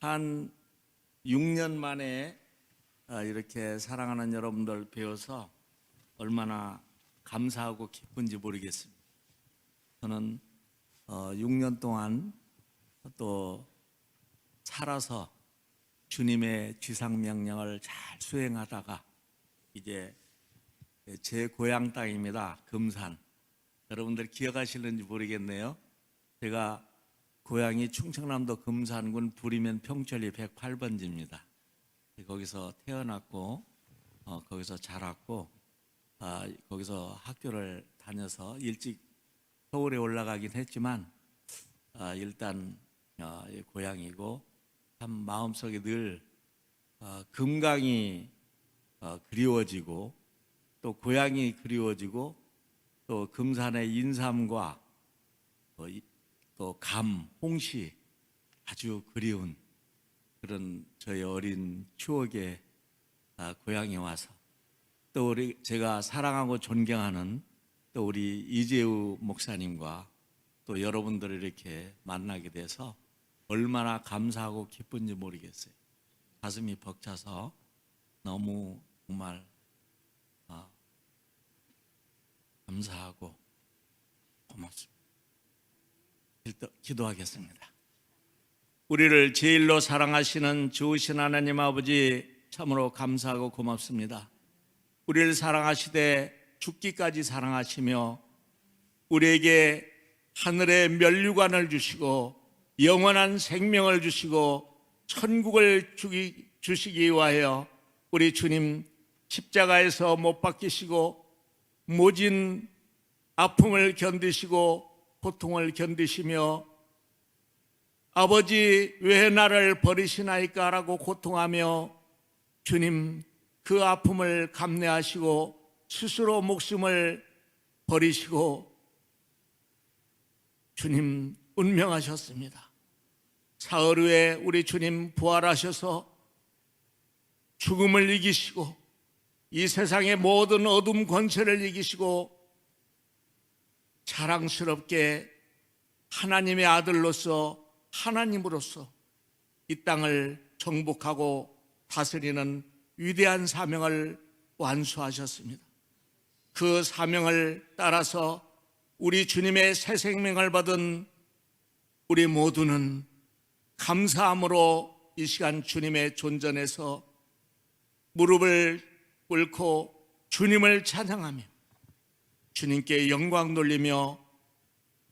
한 6년 만에 이렇게 사랑하는 여러분들 뵈어서 얼마나 감사하고 기쁜지 모르겠습니다. 저는 6년 동안 또 살아서 주님의 지상명령을 잘 수행하다가 이제 제 고향 땅입니다. 금산. 여러분들 기억하실는지 모르겠네요. 제가 고향이 충청남도 금산군 부리면 평천리 108번지입니다. 거기서 태어났고 거기서 자랐고 거기서 학교를 다녀서 일찍 서울에 올라가긴 했지만 일단 고향이고 참 마음속에 늘 금강이 그리워지고 또 고향이 그리워지고 또 금산의 인삼과 또 감, 홍시 아주 그리운 그런 저희 어린 추억의 고향에 와서 또 제가 사랑하고 존경하는 또 우리 이재우 목사님과 또 여러분들을 이렇게 만나게 돼서 얼마나 감사하고 기쁜지 모르겠어요. 가슴이 벅차서 너무 정말 감사하고 고맙습니다. 기도하겠습니다. 우리를 제일로 사랑하시는 좋으신 하나님 아버지, 참으로 감사하고 고맙습니다. 우리를 사랑하시되 죽기까지 사랑하시며 우리에게 하늘의 면류관을 주시고 영원한 생명을 주시고 천국을 주시기 위하여 우리 주님 십자가에서 못 박히시고 모진 아픔을 견디시고 고통을 견디시며 아버지 왜 나를 버리시나이까 라고 고통하며 주님 그 아픔을 감내하시고 스스로 목숨을 버리시고 주님 운명하셨습니다. 사흘 후에 우리 주님 부활하셔서 죽음을 이기시고 이 세상의 모든 어둠 권세를 이기시고 자랑스럽게 하나님의 아들로서 하나님으로서 이 땅을 정복하고 다스리는 위대한 사명을 완수하셨습니다. 그 사명을 따라서 우리 주님의 새 생명을 받은 우리 모두는 감사함으로 이 시간 주님의 존전에서 무릎을 꿇고 주님을 찬양하며 주님께 영광 돌리며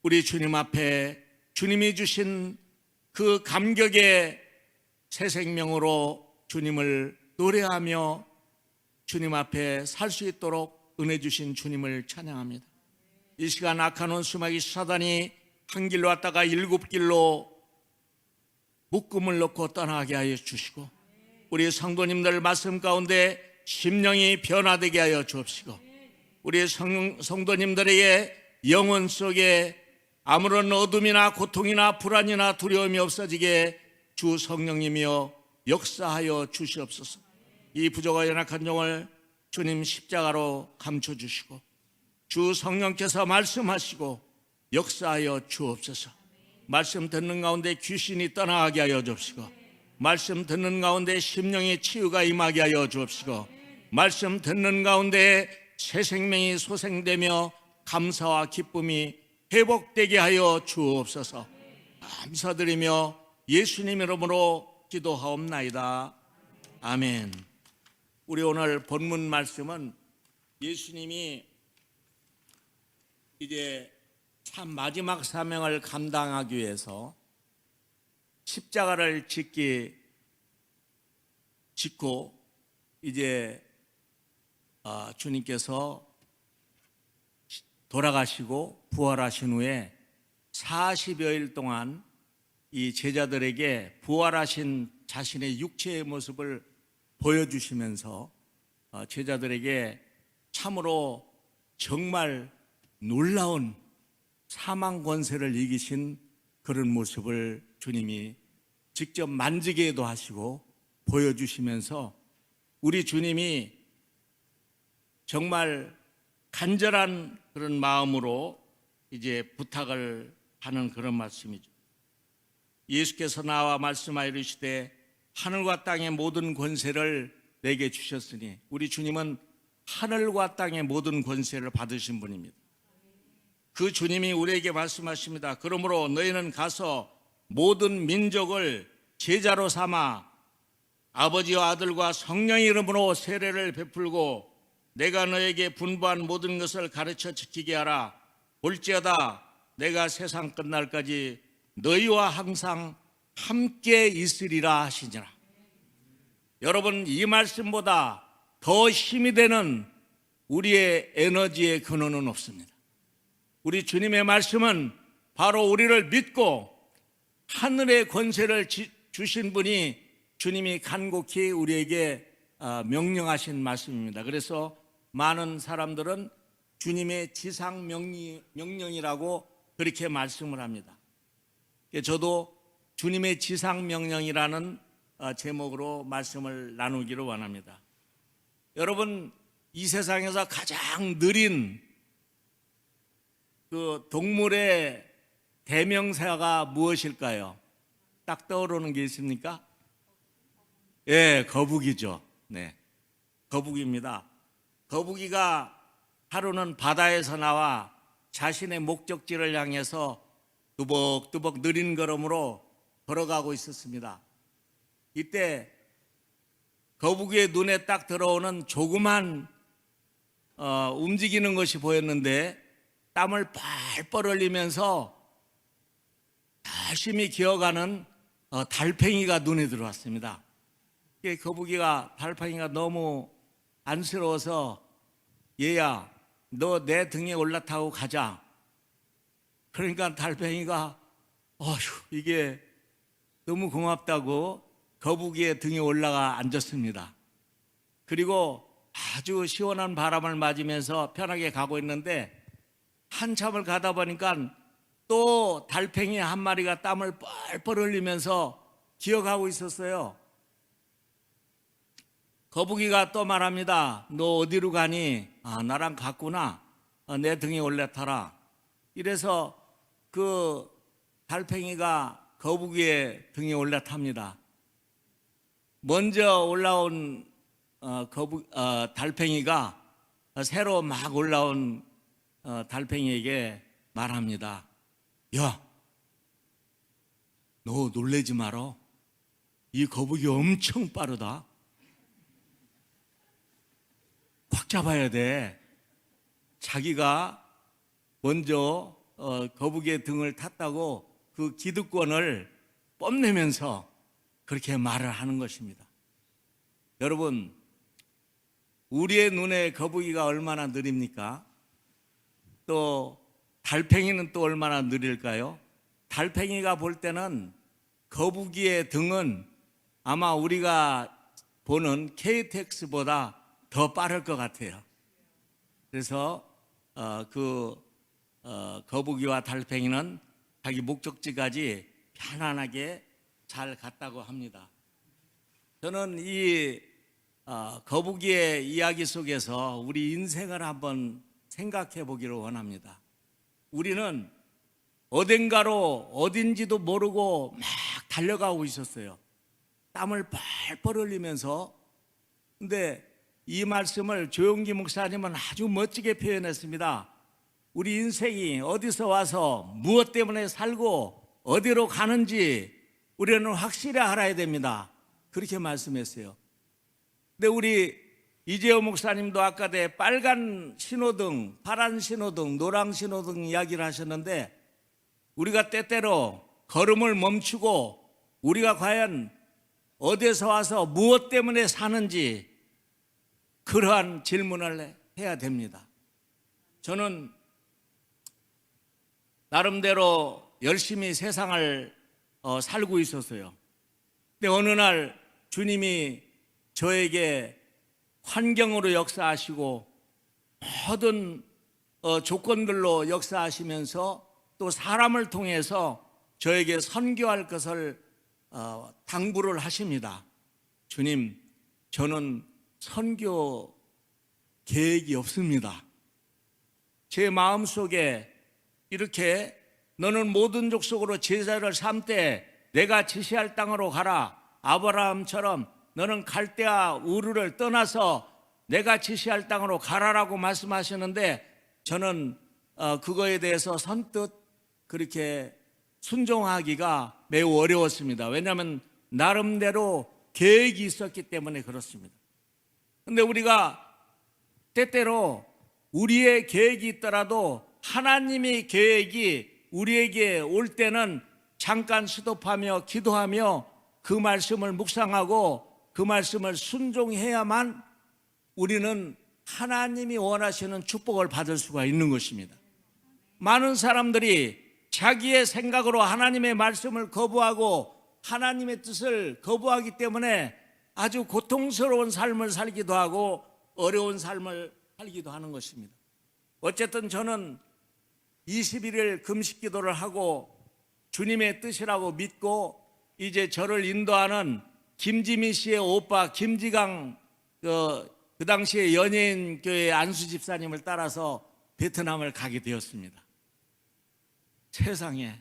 우리 주님 앞에 주님이 주신 그 감격의 새 생명으로 주님을 노래하며 주님 앞에 살 수 있도록 은혜 주신 주님을 찬양합니다. 이 시간 악한 원수마귀 사단이 한 길로 왔다가 7길로 묶음을 놓고 떠나게 하여 주시고 우리 성도님들 말씀 가운데 심령이 변화되게 하여 주옵시고 우리 성도님들에게 영혼 속에 아무런 어둠이나 고통이나 불안이나 두려움이 없어지게 주 성령님이여 역사하여 주시옵소서. 이 부족하고 연약한 종을 주님 십자가로 감춰주시고 주 성령께서 말씀하시고 역사하여 주옵소서. 말씀 듣는 가운데 귀신이 떠나가게 하여 주옵시고 말씀 듣는 가운데 심령의 치유가 임하게 하여 주옵시고 말씀 듣는 가운데 새 생명이 소생되며 감사와 기쁨이 회복되게 하여 주옵소서. 감사드리며 예수님 이름으로 기도하옵나이다. 아멘. 우리 오늘 본문 말씀은 예수님이 이제 참 마지막 사명을 감당하기 위해서 십자가를 짓고 이제 주님께서 돌아가시고 부활하신 후에 40여일 동안 이 제자들에게 부활하신 자신의 육체의 모습을 보여주시면서 제자들에게 참으로 정말 놀라운 사망 권세를 이기신 그런 모습을 주님이 직접 만지게도 하시고 보여주시면서 우리 주님이 정말 간절한 그런 마음으로 이제 부탁을 하는 그런 말씀이죠. 예수께서 나와 말씀하여 이르시되 하늘과 땅의 모든 권세를 내게 주셨으니, 우리 주님은 하늘과 땅의 모든 권세를 받으신 분입니다. 그 주님이 우리에게 말씀하십니다. 그러므로 너희는 가서 모든 민족을 제자로 삼아 아버지와 아들과 성령의 이름으로 세례를 베풀고 내가 너에게 분부한 모든 것을 가르쳐 지키게 하라. 볼지어다 내가 세상 끝날까지 너희와 항상 함께 있으리라 하시니라. 여러분, 이 말씀보다 더 힘이 되는 우리의 에너지의 근원은 없습니다. 우리 주님의 말씀은 바로 우리를 믿고 하늘의 권세를 주신 분이 주님이 간곡히 우리에게 명령하신 말씀입니다. 그래서 많은 사람들은 주님의 지상 명령이라고 그렇게 말씀을 합니다. 저도 주님의 지상 명령이라는 제목으로 말씀을 나누기를 원합니다. 여러분, 이 세상에서 가장 느린 그 동물의 대명사가 무엇일까요? 딱 떠오르는 게 있습니까? 예, 거북이죠. 네, 거북이입니다. 거북이가 하루는 바다에서 나와 자신의 목적지를 향해서 뚜벅뚜벅 느린 걸음으로 걸어가고 있었습니다. 이때 거북이의 눈에 딱 들어오는 조그만 움직이는 것이 보였는데 땀을 펄펄 흘리면서 열심히 기어가는 달팽이가 눈에 들어왔습니다. 달팽이가 너무 안쓰러워서 얘야, 너 내 등에 올라타고 가자. 그러니까 달팽이가 이게 너무 고맙다고 거북이의 등에 올라가 앉았습니다. 그리고 아주 시원한 바람을 맞으면서 편하게 가고 있는데 한참을 가다 보니까 또 달팽이 한 마리가 땀을 뻘뻘 흘리면서 기어가고 있었어요. 거북이가 또 말합니다. 너 어디로 가니? 나랑 갔구나. 내 등에 올라타라. 이래서 그 달팽이가 거북이의 등에 올라탑니다. 먼저 올라온 달팽이가 새로 막 올라온 달팽이에게 말합니다. 야, 너 놀래지 마라. 이 거북이 엄청 빠르다. 꽉 잡아야 돼. 자기가 먼저 거북이의 등을 탔다고 그 기득권을 뽐내면서 그렇게 말을 하는 것입니다. 여러분, 우리의 눈에 거북이가 얼마나 느립니까? 또 달팽이는 또 얼마나 느릴까요? 달팽이가 볼 때는 거북이의 등은 아마 우리가 보는 KTX보다 더 빠를 것 같아요. 그래서 거북이와 달팽이는 자기 목적지까지 편안하게 잘 갔다고 합니다. 저는 이 거북이의 이야기 속에서 우리 인생을 한번 생각해 보기를 원합니다. 우리는 어딘가로 어딘지도 모르고 막 달려가고 있었어요. 땀을 펄펄 흘리면서. 근데 이 말씀을 조용기 목사님은 아주 멋지게 표현했습니다. 우리 인생이 어디서 와서 무엇 때문에 살고 어디로 가는지 우리는 확실히 알아야 됩니다. 그렇게 말씀했어요. 근데 우리 이재호 목사님도 아까 빨간 신호등, 파란 신호등, 노랑 신호등 이야기를 하셨는데, 우리가 때때로 걸음을 멈추고 우리가 과연 어디서 와서 무엇 때문에 사는지 그러한 질문을 해야 됩니다. 저는 나름대로 열심히 세상을 살고 있었어요. 근데 어느 날 주님이 저에게 환경으로 역사하시고 모든 조건들로 역사하시면서 또 사람을 통해서 저에게 선교할 것을 당부를 하십니다. 주님, 저는 선교 계획이 없습니다. 제 마음속에 이렇게 너는 모든 족속으로 제자를 삼되 내가 지시할 땅으로 가라. 아브라함처럼 너는 갈대아 우르를 떠나서 내가 지시할 땅으로 가라라고 말씀하시는데, 저는 그거에 대해서 선뜻 그렇게 순종하기가 매우 어려웠습니다. 왜냐하면 나름대로 계획이 있었기 때문에 그렇습니다. 그런데 우리가 때때로 우리의 계획이 있더라도 하나님의 계획이 우리에게 올 때는 잠깐 스톱하며 기도하며 그 말씀을 묵상하고 그 말씀을 순종해야만 우리는 하나님이 원하시는 축복을 받을 수가 있는 것입니다. 많은 사람들이 자기의 생각으로 하나님의 말씀을 거부하고 하나님의 뜻을 거부하기 때문에 아주 고통스러운 삶을 살기도 하고 어려운 삶을 살기도 하는 것입니다. 어쨌든 저는 21일 금식 기도를 하고 주님의 뜻이라고 믿고 이제 저를 인도하는 김지미 씨의 오빠 김지강 그 당시에 연예인 교회 안수 집사님을 따라서 베트남을 가게 되었습니다. 세상에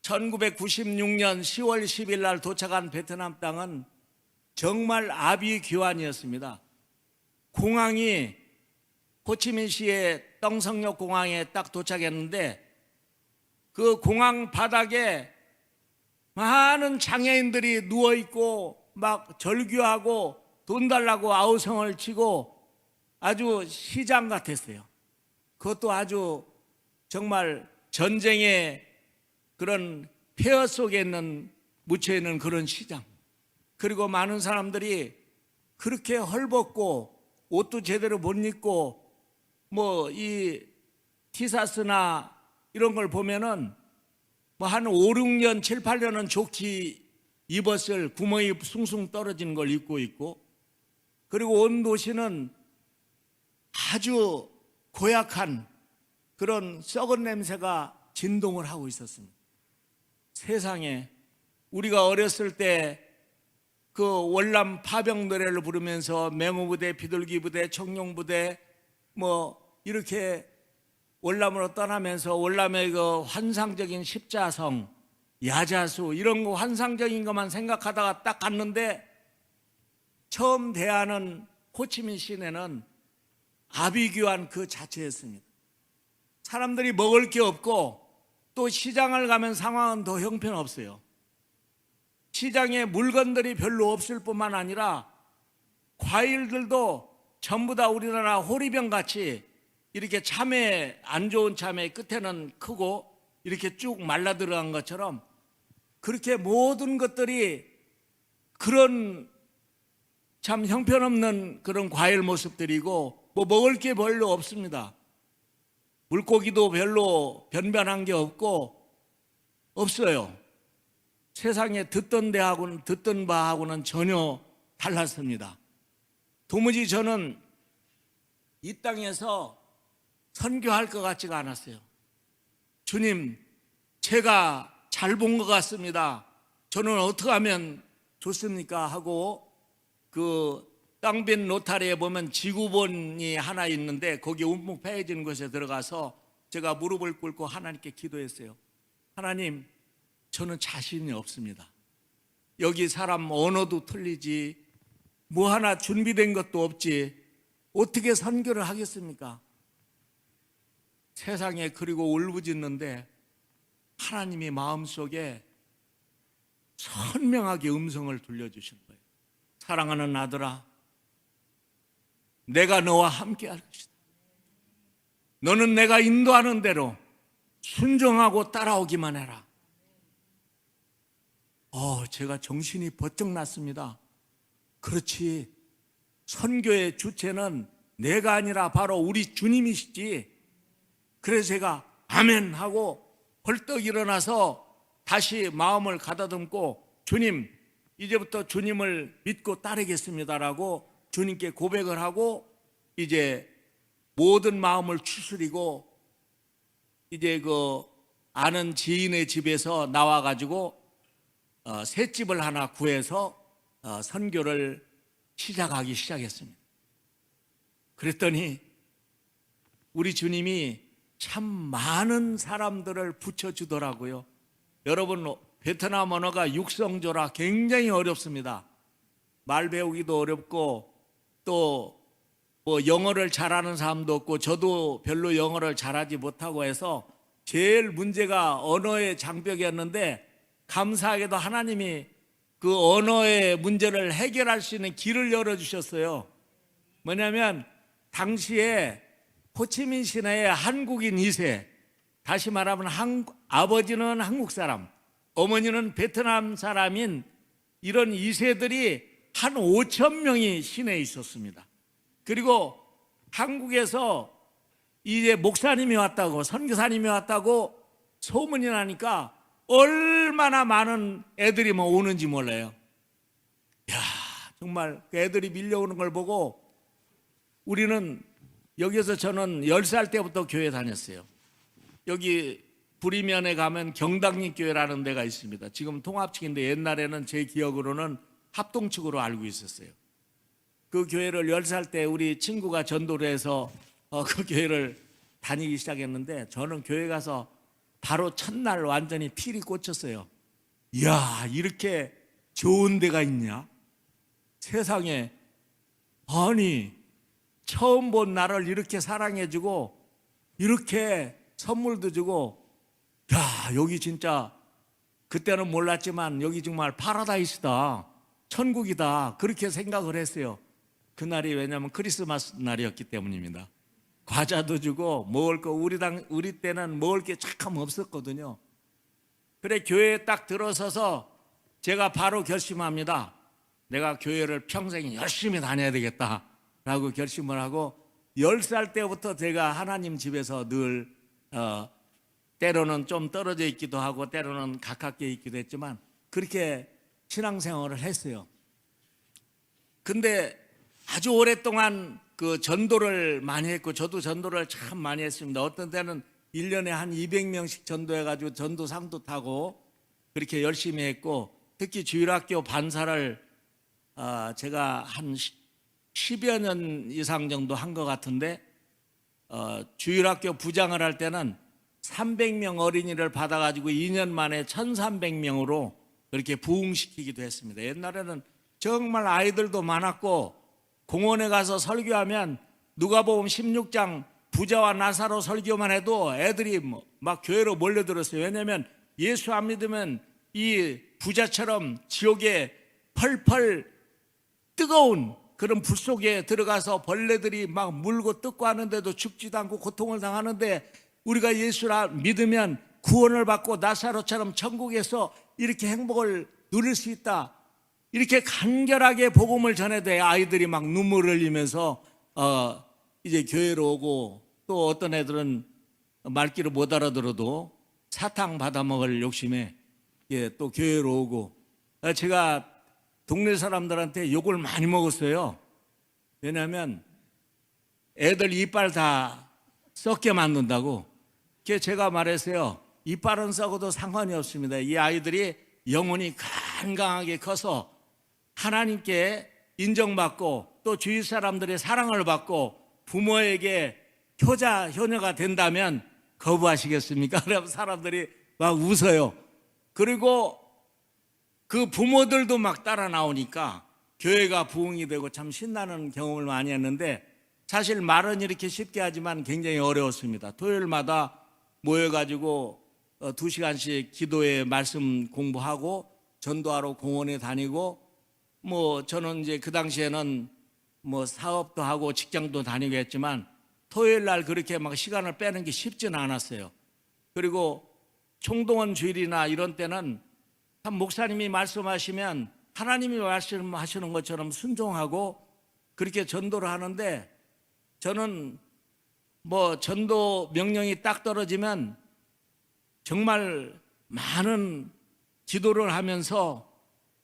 1996년 10월 10일 날 도착한 베트남 땅은 정말 아비규환이었습니다. 공항이 호치민시의 떵성역 공항에 딱 도착했는데 그 공항 바닥에 많은 장애인들이 누워있고 막 절규하고 돈 달라고 아우성을 치고 아주 시장 같았어요. 그것도 아주 정말 전쟁의 그런 폐허 속에 묻혀있는 그런 시장. 그리고 많은 사람들이 그렇게 헐벗고 옷도 제대로 못 입고 뭐 이 티셔츠나 이런 걸 보면은 뭐 한 5, 6년, 7, 8년은 좋게 입었을 구멍이 숭숭 떨어진 걸 입고 있고, 그리고 온 도시는 아주 고약한 그런 썩은 냄새가 진동을 하고 있었습니다. 세상에 우리가 어렸을 때 그 월남 파병 노래를 부르면서 맹호부대, 비둘기부대, 청룡부대 뭐 이렇게 월남으로 떠나면서 월남의 그 환상적인 십자성, 야자수 이런 거 환상적인 것만 생각하다가 딱 갔는데 처음 대하는 호치민 시내는 아비규환 그 자체였습니다. 사람들이 먹을 게 없고 또 시장을 가면 상황은 더 형편없어요. 시장에 물건들이 별로 없을 뿐만 아니라 과일들도 전부 다 우리나라 호리병 같이 이렇게 참외, 안 좋은 참외 끝에는 크고 이렇게 쭉 말라 들어간 것처럼 그렇게 모든 것들이 그런 참 형편없는 그런 과일 모습들이고 뭐 먹을 게 별로 없습니다. 물고기도 별로 변변한 게 없어요. 세상에 듣던 바하고는 전혀 달랐습니다. 도무지 저는 이 땅에서 선교할 것 같지가 않았어요. 주님, 제가 잘 본 것 같습니다. 저는 어떻게 하면 좋습니까? 하고 그 땅빈 로타리에 보면 지구본이 하나 있는데 거기 움푹 패해진 곳에 들어가서 제가 무릎을 꿇고 하나님께 기도했어요. 하나님, 저는 자신이 없습니다. 여기 사람 언어도 틀리지 뭐 하나 준비된 것도 없지 어떻게 선교를 하겠습니까? 세상에 그리고 울부짖는데 하나님이 마음속에 선명하게 음성을 들려주신 거예요. 사랑하는 아들아, 내가 너와 함께 할 것이다. 너는 내가 인도하는 대로 순종하고 따라오기만 해라. 제가 정신이 번쩍 났습니다. 그렇지, 선교의 주체는 내가 아니라 바로 우리 주님이시지. 그래서 제가 아멘 하고 벌떡 일어나서 다시 마음을 가다듬고 주님, 이제부터 주님을 믿고 따르겠습니다라고 주님께 고백을 하고 이제 모든 마음을 추스리고 이제 그 아는 지인의 집에서 나와가지고 셋집을 하나 구해서 선교를 시작하기 시작했습니다. 그랬더니 우리 주님이 참 많은 사람들을 붙여주더라고요. 여러분, 베트남 언어가 육성조라 굉장히 어렵습니다. 말 배우기도 어렵고 또 뭐 영어를 잘하는 사람도 없고 저도 별로 영어를 잘하지 못하고 해서 제일 문제가 언어의 장벽이었는데, 감사하게도 하나님이 그 언어의 문제를 해결할 수 있는 길을 열어주셨어요. 뭐냐면 당시에 호치민 시내에 한국인 2세, 다시 말하면 아버지는 한국 사람, 어머니는 베트남 사람인 이런 2세들이 한 5천 명이 시내에 있었습니다. 그리고 한국에서 이제 목사님이 왔다고, 선교사님이 왔다고 소문이 나니까 얼마나 많은 애들이 뭐 오는지 몰라요. 야, 정말 그 애들이 밀려오는 걸 보고 우리는 여기서, 저는 10살 때부터 교회 다녔어요. 여기 부리면에 가면 경당리 교회라는 데가 있습니다. 지금 통합측인데 옛날에는 제 기억으로는 합동측으로 알고 있었어요. 그 교회를 10살 때 우리 친구가 전도를 해서 그 교회를 다니기 시작했는데, 저는 교회 가서 바로 첫날 완전히 필이 꽂혔어요. 이야, 이렇게 좋은 데가 있냐? 세상에. 아니, 처음 본 나를 이렇게 사랑해주고 이렇게 선물도 주고, 야, 여기 진짜 그때는 몰랐지만 여기 정말 파라다이스다, 천국이다, 그렇게 생각을 했어요. 그날이 왜냐하면 크리스마스 날이었기 때문입니다. 과자도 주고 먹을 거, 우리 때는 먹을 게 참 없었거든요. 그래, 교회에 딱 들어서서 제가 바로 결심합니다. 내가 교회를 평생 열심히 다녀야 되겠다라고 결심을 하고, 10살 때부터 제가 하나님 집에서 늘 때로는 좀 떨어져 있기도 하고 때로는 가깝게 있기도 했지만 그렇게 신앙생활을 했어요. 근데 아주 오랫동안 그 전도를 많이 했고, 저도 전도를 참 많이 했습니다. 어떤 때는 1년에 한 200명씩 전도해가지고 전도상도 타고 그렇게 열심히 했고, 특히 주일학교 반사를 제가 한 10여 년 이상 정도 한 것 같은데, 주일학교 부장을 할 때는 300명 어린이를 받아가지고 2년 만에 1300명으로 그렇게 부흥시키기도 했습니다. 옛날에는 정말 아이들도 많았고, 공원에 가서 설교하면 누가복음 16장 부자와 나사로 설교만 해도 애들이 막 교회로 몰려들었어요. 왜냐하면 예수 안 믿으면 이 부자처럼 지옥에 펄펄 뜨거운 그런 불 속에 들어가서 벌레들이 막 물고 뜯고 하는데도 죽지도 않고 고통을 당하는데, 우리가 예수를 믿으면 구원을 받고 나사로처럼 천국에서 이렇게 행복을 누릴 수 있다, 이렇게 간결하게 복음을 전해도 아이들이 막 눈물을 흘리면서 이제 교회로 오고, 또 어떤 애들은 말귀를 못 알아들어도 사탕 받아 먹을 욕심에 또 교회로 오고. 제가 동네 사람들한테 욕을 많이 먹었어요. 왜냐하면 애들 이빨 다 썩게 만든다고. 제가 말했어요. 이빨은 썩어도 상관이 없습니다. 이 아이들이 영혼이 건강하게 커서 하나님께 인정받고 또 주위 사람들의 사랑을 받고 부모에게 효자 효녀가 된다면 거부하시겠습니까? 그러면 사람들이 막 웃어요. 그리고 그 부모들도 막 따라 나오니까 교회가 부흥이 되고 참 신나는 경험을 많이 했는데, 사실 말은 이렇게 쉽게 하지만 굉장히 어려웠습니다. 토요일마다 모여가지고 2시간씩 기도회 말씀 공부하고 전도하러 공원에 다니고, 뭐 저는 이제 그 당시에는 뭐 사업도 하고 직장도 다니고 했지만 토요일 날 그렇게 막 시간을 빼는 게 쉽지는 않았어요. 그리고 총동원 주일이나 이런 때는 참 목사님이 말씀하시면 하나님이 말씀하시는 것처럼 순종하고 그렇게 전도를 하는데, 저는 뭐 전도 명령이 딱 떨어지면 정말 많은 기도를 하면서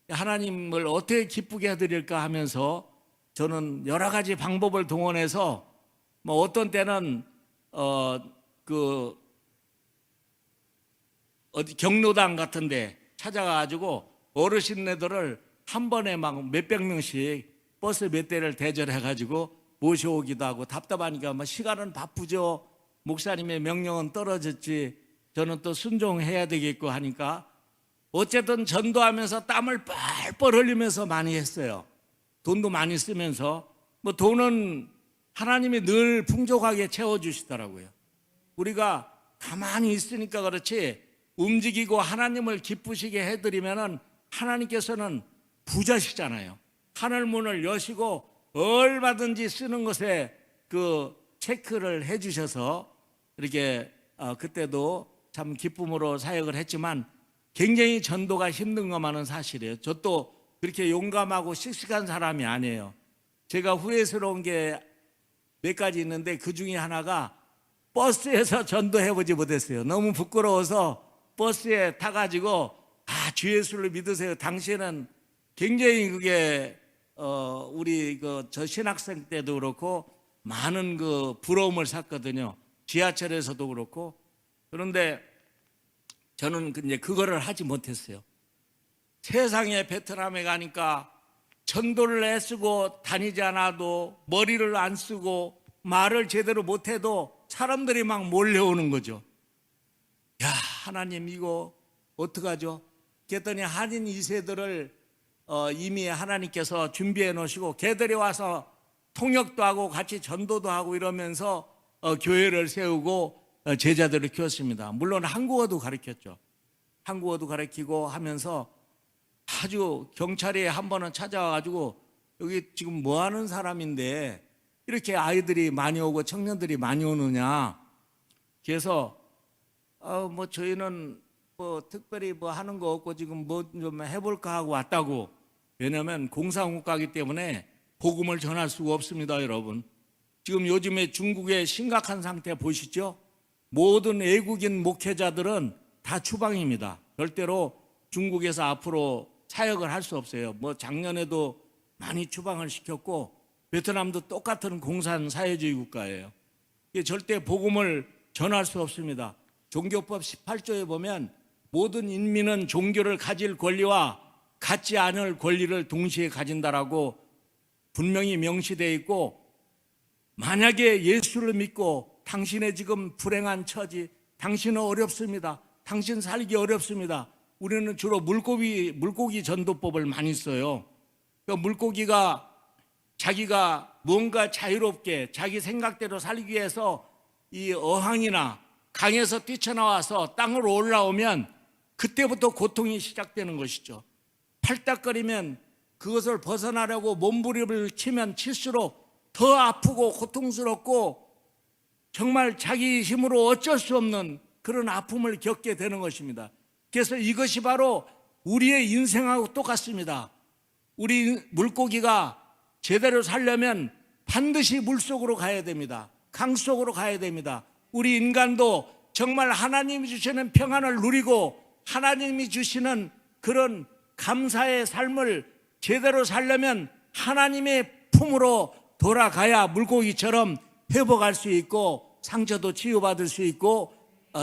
하나님을 어떻게 기쁘게 해드릴까 하면서 저는 여러 가지 방법을 동원해서 뭐 어떤 때는 어디 경로당 같은데 찾아가지고 어르신네들을 한 번에 막 몇백 명씩 버스 몇 대를 대절해가지고 모셔오기도 하고, 답답하니까 뭐 시간은 바쁘죠. 목사님의 명령은 떨어졌지 저는 또 순종해야 되겠고 하니까 어쨌든 전도하면서 땀을 뻘뻘 흘리면서 많이 했어요. 돈도 많이 쓰면서. 뭐 돈은 하나님이 늘 풍족하게 채워주시더라고요. 우리가 가만히 있으니까 그렇지 움직이고 하나님을 기쁘시게 해드리면은 하나님께서는 부자시잖아요. 하늘 문을 여시고 얼마든지 쓰는 것에 그 체크를 해주셔서 이렇게 그때도 참 기쁨으로 사역을 했지만 굉장히 전도가 힘든 것만은 사실이에요. 저 또 그렇게 용감하고 씩씩한 사람이 아니에요. 제가 후회스러운 게 몇 가지 있는데 그 중에 하나가 버스에서 전도해보지 못했어요. 너무 부끄러워서 버스에 타가지고 주 예수를 믿으세요. 당시에는 굉장히 그게 우리 저 신학생 때도 그렇고 많은 그 부러움을 샀거든요. 지하철에서도 그렇고. 그런데 저는 이제 그거를 하지 못했어요. 세상에 베트남에 가니까 전도를 애쓰고 다니지 않아도 머리를 안 쓰고 말을 제대로 못해도 사람들이 막 몰려오는 거죠. 야, 하나님 이거 어떡하죠? 그랬더니 한인 2세들을 이미 하나님께서 준비해 놓으시고 걔들이 와서 통역도 하고 같이 전도도 하고 이러면서 교회를 세우고 제자들을 키웠습니다. 물론 한국어도 가르쳤죠. 한국어도 가르치고 하면서 아주 경찰이 한 번은 찾아와가지고 여기 지금 뭐 하는 사람인데 이렇게 아이들이 많이 오고 청년들이 많이 오느냐. 그래서 뭐 저희는 뭐 특별히 뭐 하는 거 없고 지금 뭐 좀 해볼까 하고 왔다고. 왜냐하면 공산국가이기 때문에 복음을 전할 수가 없습니다, 여러분. 지금 요즘에 중국의 심각한 상태 보시죠? 모든 외국인 목회자들은 다 추방입니다. 절대로 중국에서 앞으로 사역을 할 수 없어요. 뭐 작년에도 많이 추방을 시켰고 베트남도 똑같은 공산 사회주의 국가예요. 절대 복음을 전할 수 없습니다. 종교법 18조에 보면 모든 인민은 종교를 가질 권리와 갖지 않을 권리를 동시에 가진다라고 분명히 명시되어 있고, 만약에 예수를 믿고 당신의 지금 불행한 처지, 당신은 어렵습니다. 당신 살기 어렵습니다. 우리는 주로 물고기 전도법을 많이 써요. 그러니까 물고기가 자기가 뭔가 자유롭게 자기 생각대로 살기 위해서 이 어항이나 강에서 뛰쳐나와서 땅으로 올라오면 그때부터 고통이 시작되는 것이죠. 팔딱거리면 그것을 벗어나려고 몸부림을 치면 칠수록 더 아프고 고통스럽고 정말 자기 힘으로 어쩔 수 없는 그런 아픔을 겪게 되는 것입니다. 그래서 이것이 바로 우리의 인생하고 똑같습니다. 우리 물고기가 제대로 살려면 반드시 물속으로 가야 됩니다. 강 속으로 가야 됩니다. 우리 인간도 정말 하나님이 주시는 평안을 누리고 하나님이 주시는 그런 감사의 삶을 제대로 살려면 하나님의 품으로 돌아가야 물고기처럼 회복할 수 있고 상처도 치유받을 수 있고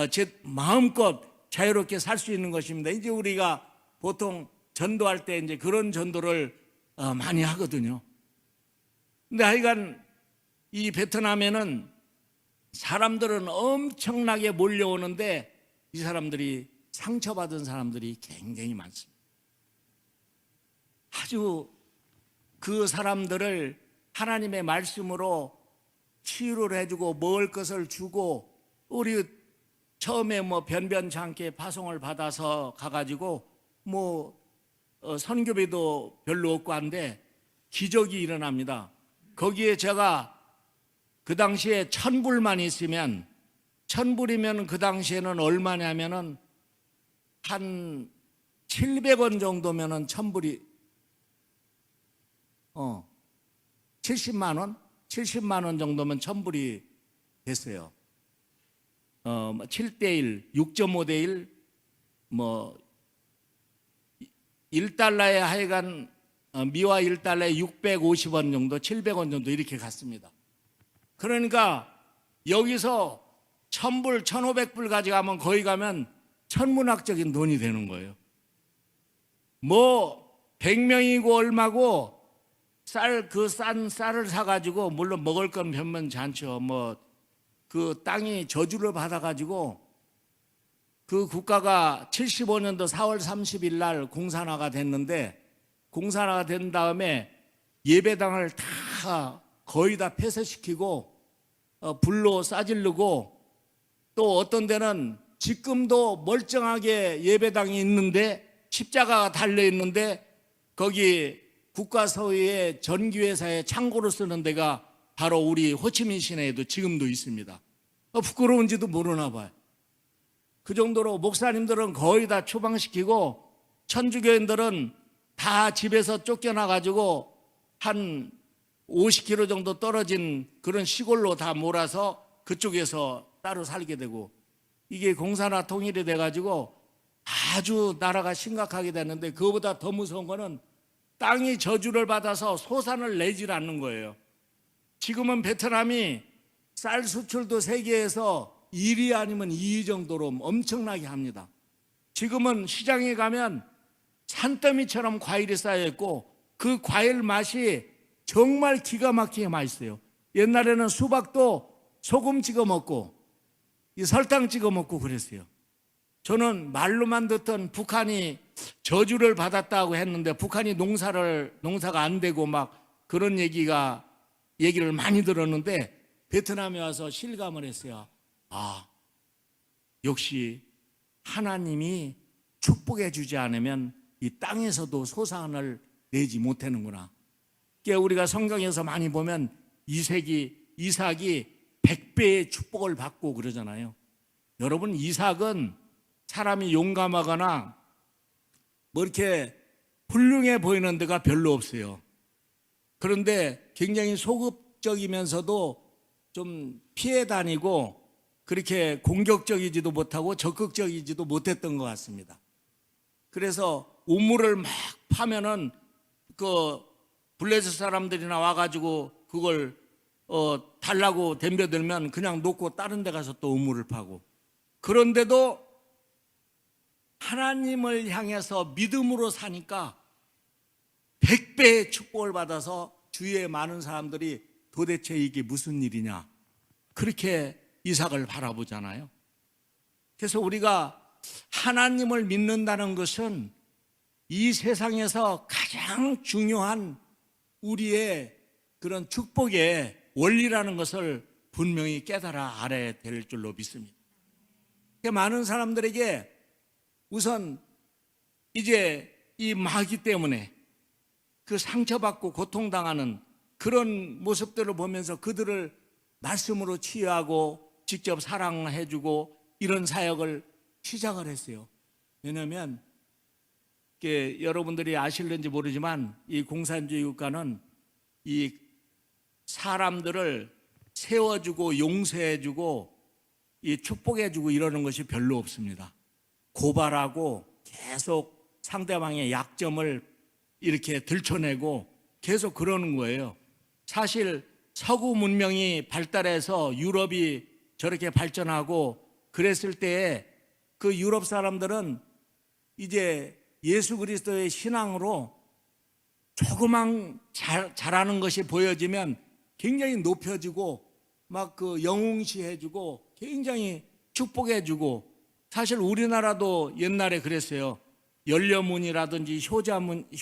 제 마음껏 자유롭게 살 수 있는 것입니다. 이제 우리가 보통 전도할 때 이제 그런 전도를 많이 하거든요. 근데 하여간 이 베트남에는 사람들은 엄청나게 몰려오는데 이 사람들이 상처받은 사람들이 굉장히 많습니다. 아주 그 사람들을 하나님의 말씀으로 치유를 해주고 먹을 것을 주고, 우리 처음에 뭐 변변찮게 파송을 받아서 가가지고 뭐 선교비도 별로 없고 한데 기적이 일어납니다. 거기에 제가 그 당시에 1,000불만 있으면, 1,000불이면 그 당시에는 얼마냐면은 한 700원 정도면은 1,000불이 70만 원? 70만 원 정도면 1,000불이 됐어요. 7대1, 6.5대1, 뭐 1달러에 하여간 미화 1달러에 650원 정도, 700원 정도 이렇게 갔습니다. 그러니까 여기서 1,000불, 1,500불 가져가면 거기 가면 천문학적인 돈이 되는 거예요. 뭐 100명이고 얼마고 싼 쌀을 사가지고, 물론 먹을 건 변변찮죠. 뭐 그 땅이 저주를 받아가지고 그 국가가 75년도 4월 30일 날 공산화가 됐는데, 공산화가 된 다음에 예배당을 다 거의 다 폐쇄시키고 불로 싸지르고, 또 어떤 데는 지금도 멀쩡하게 예배당이 있는데 십자가가 달려 있는데 거기 국가 소유의 전기회사의 창고로 쓰는 데가 바로 우리 호치민 시내에도 지금도 있습니다. 부끄러운지도 모르나 봐요. 그 정도로 목사님들은 거의 다 추방시키고 천주교인들은 다 집에서 쫓겨나가지고 한 50km 정도 떨어진 그런 시골로 다 몰아서 그쪽에서 따로 살게 되고, 이게 공산화 통일이 돼가지고 아주 나라가 심각하게 됐는데, 그거보다 더 무서운 거는 땅이 저주를 받아서 소산을 내질 않는 거예요. 지금은 베트남이 쌀 수출도 세계에서 1위 아니면 2위 정도로 엄청나게 합니다. 지금은 시장에 가면 산더미처럼 과일이 쌓여있고 그 과일 맛이 정말 기가 막히게 맛있어요. 옛날에는 수박도 소금 찍어 먹고 이 설탕 찍어 먹고 그랬어요. 저는 말로만 듣던 북한이 저주를 받았다고 했는데, 북한이 농사가 안 되고 막 그런 얘기를 많이 들었는데, 베트남에 와서 실감을 했어요. 아, 역시 하나님이 축복해 주지 않으면 이 땅에서도 소산을 내지 못하는구나. 그러니까 우리가 성경에서 많이 보면 이삭이 100배의 축복을 받고 그러잖아요. 여러분, 이삭은 사람이 용감하거나 뭐 이렇게 훌륭해 보이는 데가 별로 없어요. 그런데 굉장히 소극적이면서도 좀 피해 다니고 그렇게 공격적이지도 못하고 적극적이지도 못했던 것 같습니다. 그래서 우물을 막 파면은 그 블레셋 사람들이나 와가지고 그걸 달라고 덤벼들면 그냥 놓고 다른 데 가서 또 우물을 파고, 그런데도 하나님을 향해서 믿음으로 사니까 100배의 축복을 받아서 주위에 많은 사람들이 도대체 이게 무슨 일이냐, 그렇게 이삭을 바라보잖아요. 그래서 우리가 하나님을 믿는다는 것은 이 세상에서 가장 중요한 우리의 그런 축복의 원리라는 것을 분명히 깨달아 알아야 될 줄로 믿습니다. 많은 사람들에게 우선 이제 이 마귀 때문에 그 상처받고 고통당하는 그런 모습들을 보면서 그들을 말씀으로 치유하고 직접 사랑해주고 이런 사역을 시작을 했어요. 왜냐하면 여러분들이 아실는지 모르지만 이 공산주의 국가는 이 사람들을 세워주고 용서해주고 이 축복해주고 이러는 것이 별로 없습니다. 고발하고 계속 상대방의 약점을 이렇게 들춰내고 계속 그러는 거예요. 사실 서구 문명이 발달해서 유럽이 저렇게 발전하고 그랬을 때에 그 유럽 사람들은 이제 예수 그리스도의 신앙으로 조그만 잘하는 것이 보여지면 굉장히 높여지고 막 그 영웅시해주고 굉장히 축복해주고, 사실 우리나라도 옛날에 그랬어요. 연료문이라든지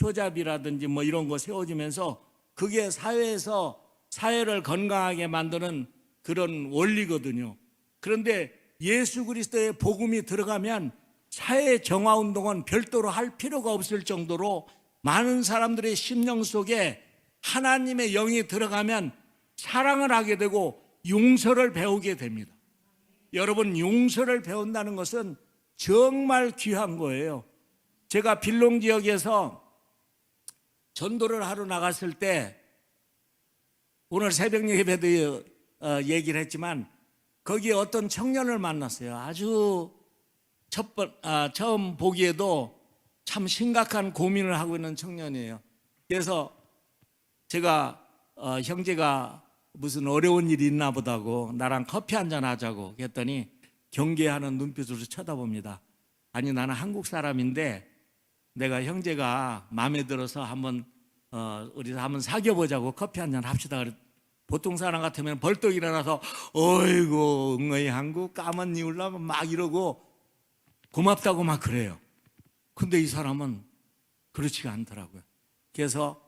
효잡이라든지 뭐 이런 거 세워지면서 그게 사회에서 사회를 건강하게 만드는 그런 원리거든요. 그런데 예수 그리스도의 복음이 들어가면 사회 정화 운동은 별도로 할 필요가 없을 정도로 많은 사람들의 심령 속에 하나님의 영이 들어가면 사랑을 하게 되고 용서를 배우게 됩니다. 여러분, 용서를 배운다는 것은 정말 귀한 거예요. 제가 빌롱 지역에서 전도를 하러 나갔을 때 오늘 새벽 예배도 얘기를 했지만 거기에 어떤 청년을 만났어요. 아주 처음 보기에도 참 심각한 고민을 하고 있는 청년이에요. 그래서 제가 형제가 무슨 어려운 일이 있나 보다고 나랑 커피 한잔 하자고 했더니 경계하는 눈빛으로 쳐다봅니다. 아니, 나는 한국 사람인데 내가 형제가 마음에 들어서 우리 한번 사귀어보자고 커피 한잔 합시다. 보통 사람 같으면 벌떡 일어나서 어이구 응의 한국 까만 니울라면 막 이러고 고맙다고 막 그래요. 근데 이 사람은 그렇지가 않더라고요. 그래서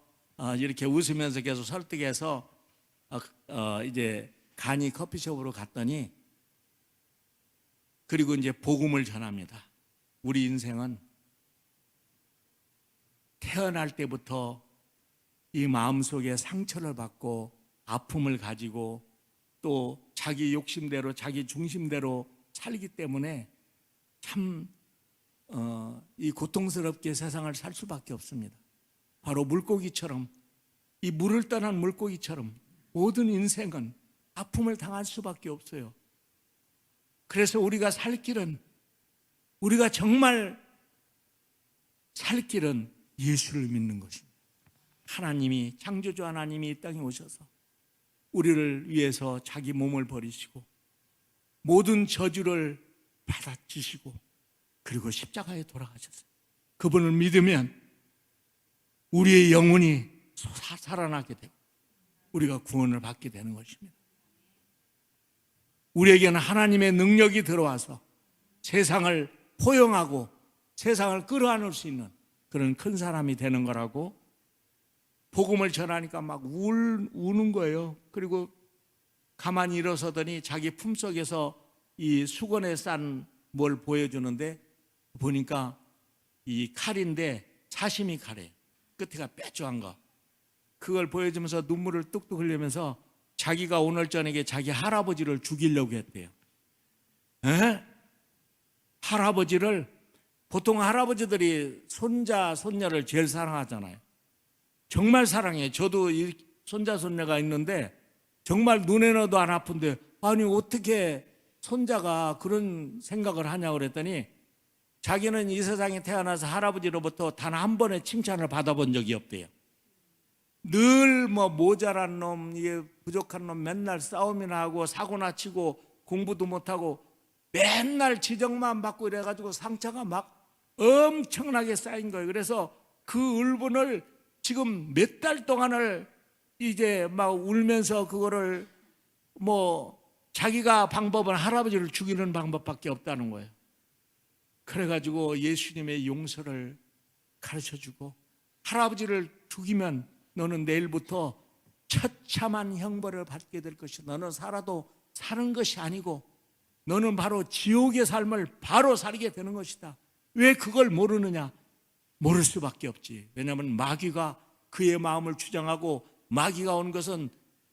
이렇게 웃으면서 계속 설득해서 이제 간이 커피숍으로 갔더니, 그리고 이제 복음을 전합니다. 우리 인생은 태어날 때부터 이 마음속에 상처를 받고 아픔을 가지고 또 자기 욕심대로 자기 중심대로 살기 때문에 참 이 고통스럽게 세상을 살 수밖에 없습니다. 바로 물고기처럼, 이 물을 떠난 물고기처럼 모든 인생은 아픔을 당할 수밖에 없어요. 그래서 우리가 살 길은, 우리가 정말 살 길은 예수를 믿는 것입니다. 하나님이, 창조주 하나님이 이 땅에 오셔서 우리를 위해서 자기 몸을 버리시고 모든 저주를 받아주시고 그리고 십자가에 돌아가셨어요. 그분을 믿으면 우리의 영혼이 살아나게 되고 우리가 구원을 받게 되는 것입니다. 우리에게는 하나님의 능력이 들어와서 세상을 포용하고 세상을 끌어안을 수 있는 그런 큰 사람이 되는 거라고, 복음을 전하니까 막 우는 거예요. 그리고 가만히 일어서더니 자기 품속에서 이 수건에 싼 뭘 보여주는데, 보니까 이 칼인데 사시미 칼이에요. 끝에가 뾰족한 거. 그걸 보여주면서 눈물을 뚝뚝 흘리면서 자기가 오늘 저녁에 자기 할아버지를 죽이려고 했대요. 에? 할아버지를, 보통 할아버지들이 손자, 손녀를 제일 사랑하잖아요. 정말 사랑해요. 저도 이 손자, 손녀가 있는데 정말 눈에 넣어도 안 아픈데, 아니 어떻게 손자가 그런 생각을 하냐고 그랬더니, 자기는 이 세상에 태어나서 할아버지로부터 단 한 번의 칭찬을 받아본 적이 없대요. 늘 뭐 모자란 놈, 부족한 놈, 맨날 싸움이나 하고 사고나 치고 공부도 못하고 맨날 지적만 받고 이래가지고 상처가 막 엄청나게 쌓인 거예요. 그래서 그 울분을 지금 몇 달 동안을 이제 막 울면서 그거를 뭐 자기가 방법은 할아버지를 죽이는 방법밖에 없다는 거예요. 그래가지고 예수님의 용서를 가르쳐주고, 할아버지를 죽이면 너는 내일부터 처참한 형벌을 받게 될 것이다. 너는 살아도 사는 것이 아니고 너는 바로 지옥의 삶을 바로 살게 되는 것이다. 왜 그걸 모르느냐? 모를 수밖에 없지. 왜냐하면 마귀가 그의 마음을 주장하고, 마귀가 온 것은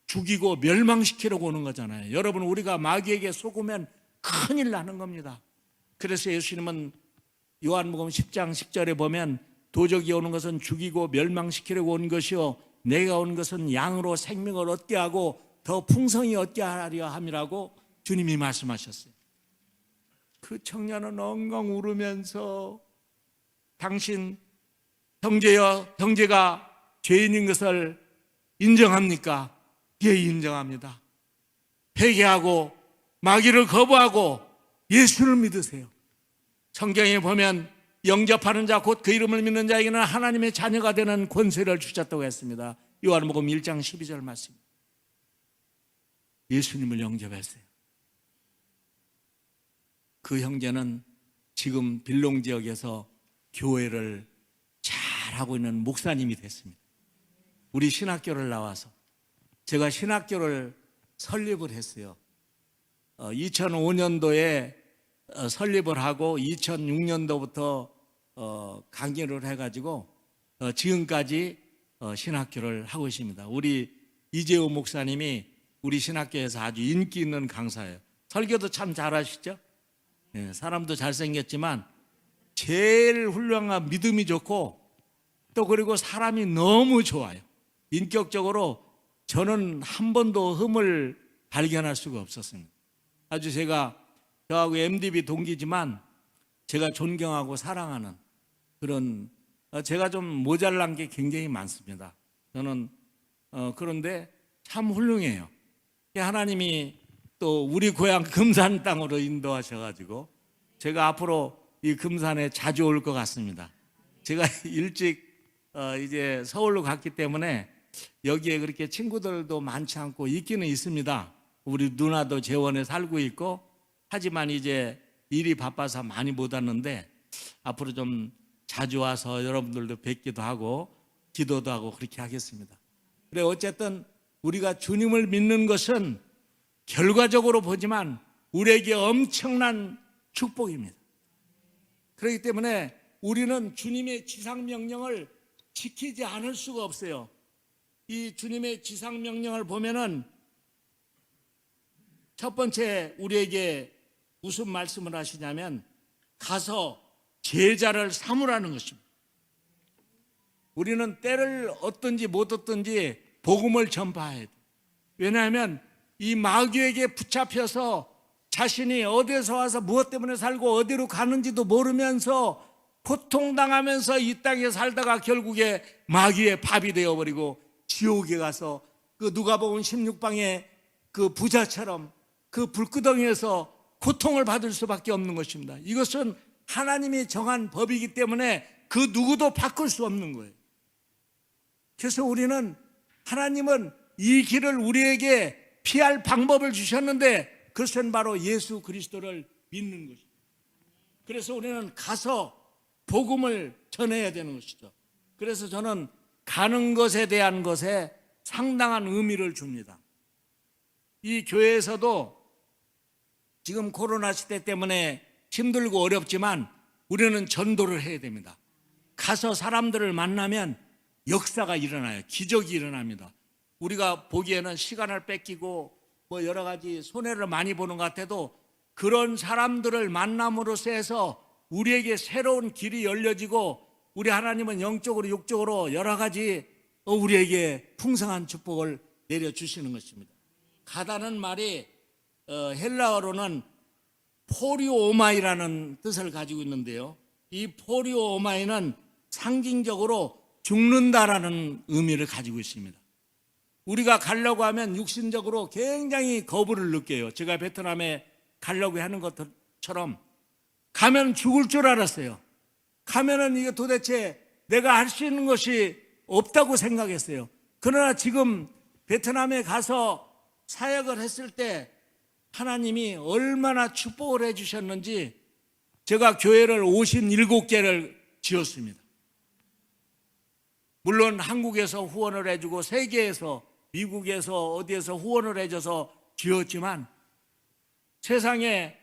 죽이고 멸망시키려고 오는 거잖아요. 여러분, 우리가 마귀에게 속으면 큰일 나는 겁니다. 그래서 예수님은 요한복음 10장 10절에 보면, 도적이 오는 것은 죽이고 멸망시키려고 온 것이요 내가 온 것은 양으로 생명을 얻게 하고 더 풍성히 얻게 하려 함이라고 주님이 말씀하셨어요. 그 청년은 엉엉 울으면서, 당신 형제여, 형제가 죄인인 것을 인정합니까? 예, 인정합니다. 회개하고 마귀를 거부하고 예수를 믿으세요. 성경에 보면 영접하는 자, 곧 그 이름을 믿는 자에게는 하나님의 자녀가 되는 권세를 주셨다고 했습니다. 요한복음 1장 12절 말씀. 예수님을 영접했어요. 그 형제는 지금 빌롱 지역에서 교회를 잘하고 있는 목사님이 됐습니다. 우리 신학교를 나와서, 제가 신학교를 설립을 했어요. 2005년도에 설립을 하고 2006년도부터 강의를 해가지고 지금까지 신학교를 하고 있습니다. 우리 이재호 목사님이 우리 신학교에서 아주 인기 있는 강사예요. 설교도 참 잘하시죠? 네, 사람도 잘생겼지만 제일 훌륭한, 믿음이 좋고 또 그리고 사람이 너무 좋아요. 인격적으로 저는 한 번도 흠을 발견할 수가 없었습니다. 아주 저하고 MDB 동기지만 제가 존경하고 사랑하는 그런, 제가 좀 모자란 게 굉장히 많습니다. 저는 그런데 참 훌륭해요. 하나님이 또 우리 고향 금산 땅으로 인도하셔가지고 제가 앞으로 이 금산에 자주 올 것 같습니다. 제가 일찍 이제 서울로 갔기 때문에 여기에 그렇게 친구들도 많지 않고 있기는 있습니다. 우리 누나도 재원에 살고 있고, 하지만 이제 일이 바빠서 많이 못 왔는데 앞으로 좀 자주 와서 여러분들도 뵙기도 하고 기도도 하고 그렇게 하겠습니다. 그래 어쨌든 우리가 주님을 믿는 것은 결과적으로 보지만 우리에게 엄청난 축복입니다. 그렇기 때문에 우리는 주님의 지상명령을 지키지 않을 수가 없어요. 이 주님의 지상명령을 보면은 첫 번째 우리에게 무슨 말씀을 하시냐면 가서 제자를 삼으라는 것입니다. 우리는 때를 얻든지 못 얻든지 복음을 전파해야 돼요. 왜냐하면 이 마귀에게 붙잡혀서 자신이 어디에서 와서 무엇 때문에 살고 어디로 가는지도 모르면서 고통당하면서 이 땅에 살다가 결국에 마귀의 밥이 되어버리고 지옥에 가서 그 누가복음 16방의 그 부자처럼 그 불구덩이에서 고통을 받을 수밖에 없는 것입니다. 이것은 하나님이 정한 법이기 때문에 그 누구도 바꿀 수 없는 거예요. 그래서 우리는 하나님은 이 길을 우리에게 피할 방법을 주셨는데 그것은 바로 예수 그리스도를 믿는 것입니다. 그래서 우리는 가서 복음을 전해야 되는 것이죠. 그래서 저는 가는 것에 대한 것에 상당한 의미를 줍니다. 이 교회에서도 지금 코로나 시대 때문에 힘들고 어렵지만 우리는 전도를 해야 됩니다. 가서 사람들을 만나면 역사가 일어나요. 기적이 일어납니다. 우리가 보기에는 시간을 뺏기고 뭐 여러 가지 손해를 많이 보는 것 같아도 그런 사람들을 만남으로써 해서 우리에게 새로운 길이 열려지고 우리 하나님은 영적으로 육적으로 여러 가지 우리에게 풍성한 축복을 내려주시는 것입니다. 가다는 말이 헬라어로는 포리오마이라는 뜻을 가지고 있는데요. 이 포리오마이는 상징적으로 죽는다라는 의미를 가지고 있습니다. 우리가 가려고 하면 육신적으로 굉장히 거부를 느껴요. 제가 베트남에 가려고 하는 것처럼 가면 죽을 줄 알았어요. 가면은 이게 도대체 내가 할 수 있는 것이 없다고 생각했어요. 그러나 지금 베트남에 가서 사역을 했을 때 하나님이 얼마나 축복을 해주셨는지 제가 교회를 57개를 지었습니다. 물론 한국에서 후원을 해주고 세계에서 미국에서 어디에서 후원을 해줘서 지었지만 세상에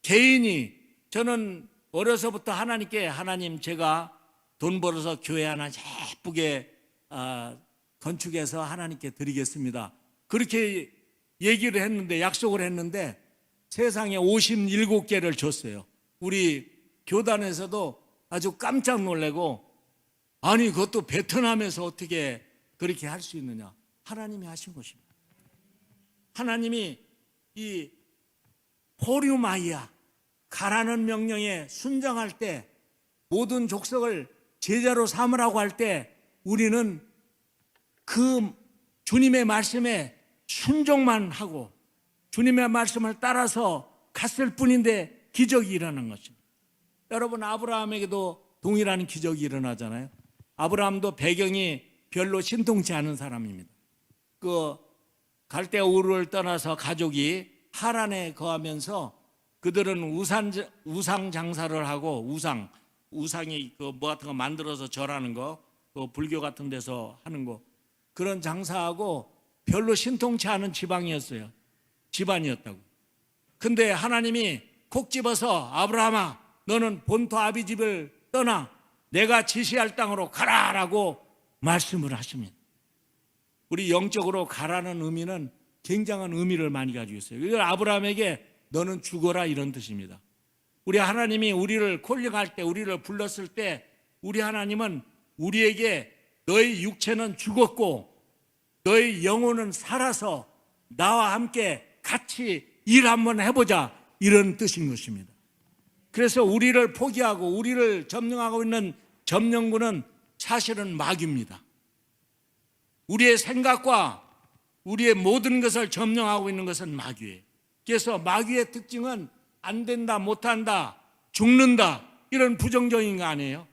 개인이 저는 어려서부터 하나님께 하나님 제가 돈 벌어서 교회 하나 예쁘게 건축해서 하나님께 드리겠습니다. 그렇게 얘기를 했는데 약속을 했는데 세상에 57개를 줬어요. 우리 교단에서도 아주 깜짝 놀래고 아니 그것도 베트남에서 어떻게 그렇게 할 수 있느냐. 하나님이 하신 것입니다. 하나님이 이 포류마이아 가라는 명령에 순종할 때 모든 족속을 제자로 삼으라고 할 때 우리는 그 주님의 말씀에 순종만 하고 주님의 말씀을 따라서 갔을 뿐인데 기적이 일어난 것입니다. 여러분 아브라함에게도 동일한 기적이 일어나잖아요. 아브라함도 배경이 별로 신통치 않은 사람입니다. 그 갈대 우르를 떠나서 가족이 하란에 거하면서 그들은 우상 장사를 하고 우상이 그 뭐 같은 거 만들어서 절하는 거, 그 불교 같은 데서 하는 거 그런 장사하고 별로 신통치 않은 집안이었다고. 근데 하나님이 콕 집어서 아브라함아 너는 본토 아비 집을 떠나 내가 지시할 땅으로 가라라고 말씀을 하십니다. 우리 영적으로 가라는 의미는 굉장한 의미를 많이 가지고 있어요. 이걸 아브라함에게 너는 죽어라 이런 뜻입니다. 우리 하나님이 우리를 콜링할 때 우리를 불렀을 때 우리 하나님은 우리에게 너의 육체는 죽었고 너의 영혼은 살아서 나와 함께 같이 일 한번 해보자 이런 뜻인 것입니다. 그래서 우리를 포기하고 우리를 점령하고 있는 점령군은 사실은 마귀입니다. 우리의 생각과 우리의 모든 것을 점령하고 있는 것은 마귀예요. 그래서 마귀의 특징은 안 된다, 못한다, 죽는다 이런 부정적인 거 아니에요.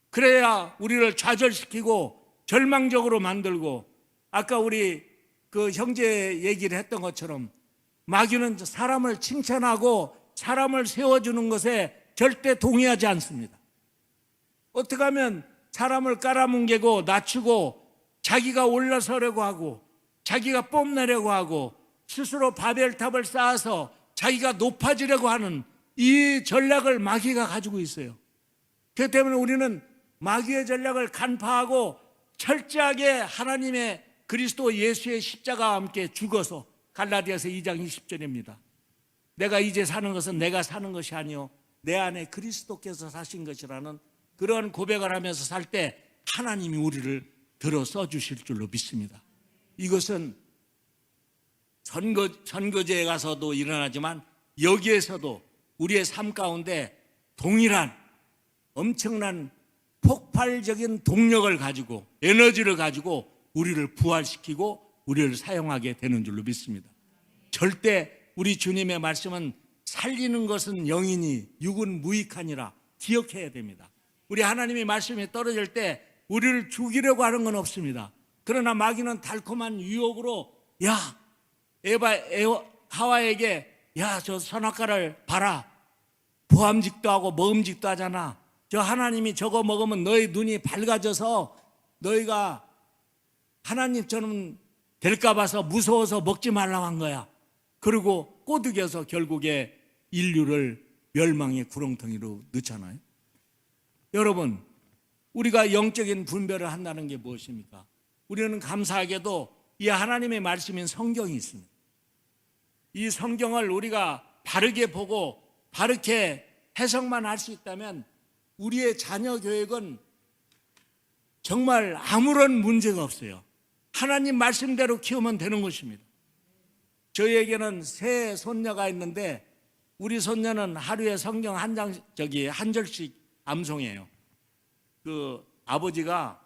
그래야 우리를 좌절시키고 절망적으로 만들고 아까 우리 그 형제 얘기를 했던 것처럼 마귀는 사람을 칭찬하고 사람을 세워주는 것에 절대 동의하지 않습니다. 어떻게 하면 사람을 깔아뭉개고 낮추고 자기가 올라서려고 하고 자기가 뽐내려고 하고 스스로 바벨탑을 쌓아서 자기가 높아지려고 하는 이 전략을 마귀가 가지고 있어요. 그렇기 때문에 우리는 마귀의 전략을 간파하고 철저하게 하나님의 그리스도 예수의 십자가와 함께 죽어서, 갈라디아서 2장 20절입니다. 내가 이제 사는 것은 내가 사는 것이 아니요 내 안에 그리스도께서 사신 것이라는 그런 고백을 하면서 살 때 하나님이 우리를 들어 써주실 줄로 믿습니다. 이것은 선거제에 가서도 일어나지만 여기에서도 우리의 삶 가운데 동일한 엄청난 폭발적인 동력을 가지고 에너지를 가지고 우리를 부활시키고 우리를 사용하게 되는 줄로 믿습니다. 절대 우리 주님의 말씀은 살리는 것은 영이니 육은 무익하니라 기억해야 됩니다. 우리 하나님의 말씀이 떨어질 때 우리를 죽이려고 하는 건 없습니다. 그러나 마귀는 달콤한 유혹으로 하와에게 저 선악과를 봐라, 보암직도 하고 먹음직도 하잖아. 저 하나님이 저거 먹으면 너희 눈이 밝아져서 너희가 하나님처럼 될까 봐서 무서워서 먹지 말라고 한 거야. 그리고 꼬드겨서 결국에 인류를 멸망의 구렁텅이로 넣잖아요. 여러분, 우리가 영적인 분별을 한다는 게 무엇입니까? 우리는 감사하게도 이 하나님의 말씀인 성경이 있습니다. 이 성경을 우리가 바르게 보고 바르게 해석만 할 수 있다면 우리의 자녀 교육은 정말 아무런 문제가 없어요. 하나님 말씀대로 키우면 되는 것입니다. 저희에게는 세 손녀가 있는데 우리 손녀는 하루에 성경 한 절씩 암송해요. 그 아버지가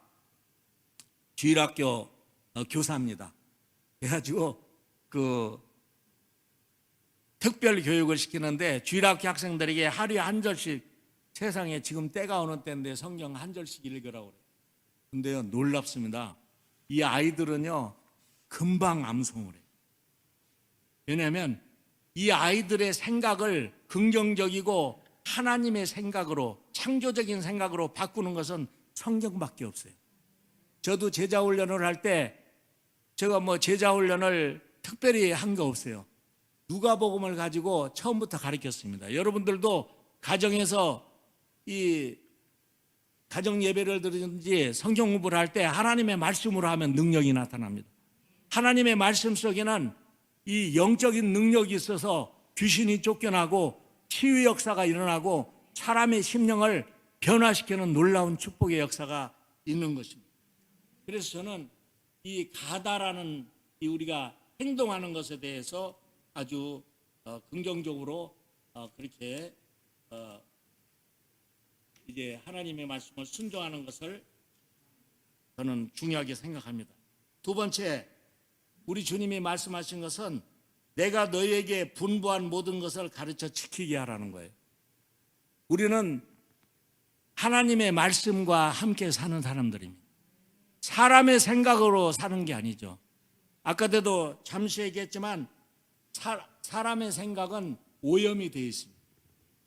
주일학교 교사입니다. 그래가지고 그 특별 교육을 시키는데 주일학교 학생들에게 하루에 한 절씩, 세상에 지금 때가 오는 때인데 성경 한 절씩 읽으라고 그래요. 근데요, 놀랍습니다. 이 아이들은요 금방 암송을 해요. 왜냐하면 이 아이들의 생각을 긍정적이고 하나님의 생각으로, 창조적인 생각으로 바꾸는 것은 성경밖에 없어요. 저도 제자훈련을 할 때 제가 제자훈련을 특별히 한 거 없어요. 누가복음을 가지고 처음부터 가르쳤습니다. 여러분들도 가정에서 이 가정 예배를 드리든지 성경 공부를 할 때 하나님의 말씀으로 하면 능력이 나타납니다. 하나님의 말씀 속에는 이 영적인 능력이 있어서 귀신이 쫓겨나고 치유 역사가 일어나고 사람의 심령을 변화시키는 놀라운 축복의 역사가 있는 것입니다. 그래서 저는 이 가다라는 이 우리가 행동하는 것에 대해서 아주 긍정적으로 그렇게 이제 하나님의 말씀을 순종하는 것을 저는 중요하게 생각합니다. 두 번째, 우리 주님이 말씀하신 것은 내가 너희에게 분부한 모든 것을 가르쳐 지키게 하라는 거예요. 우리는 하나님의 말씀과 함께 사는 사람들입니다. 사람의 생각으로 사는 게 아니죠. 아까도 잠시 얘기했지만 사람의 생각은 오염이 되어 있습니다.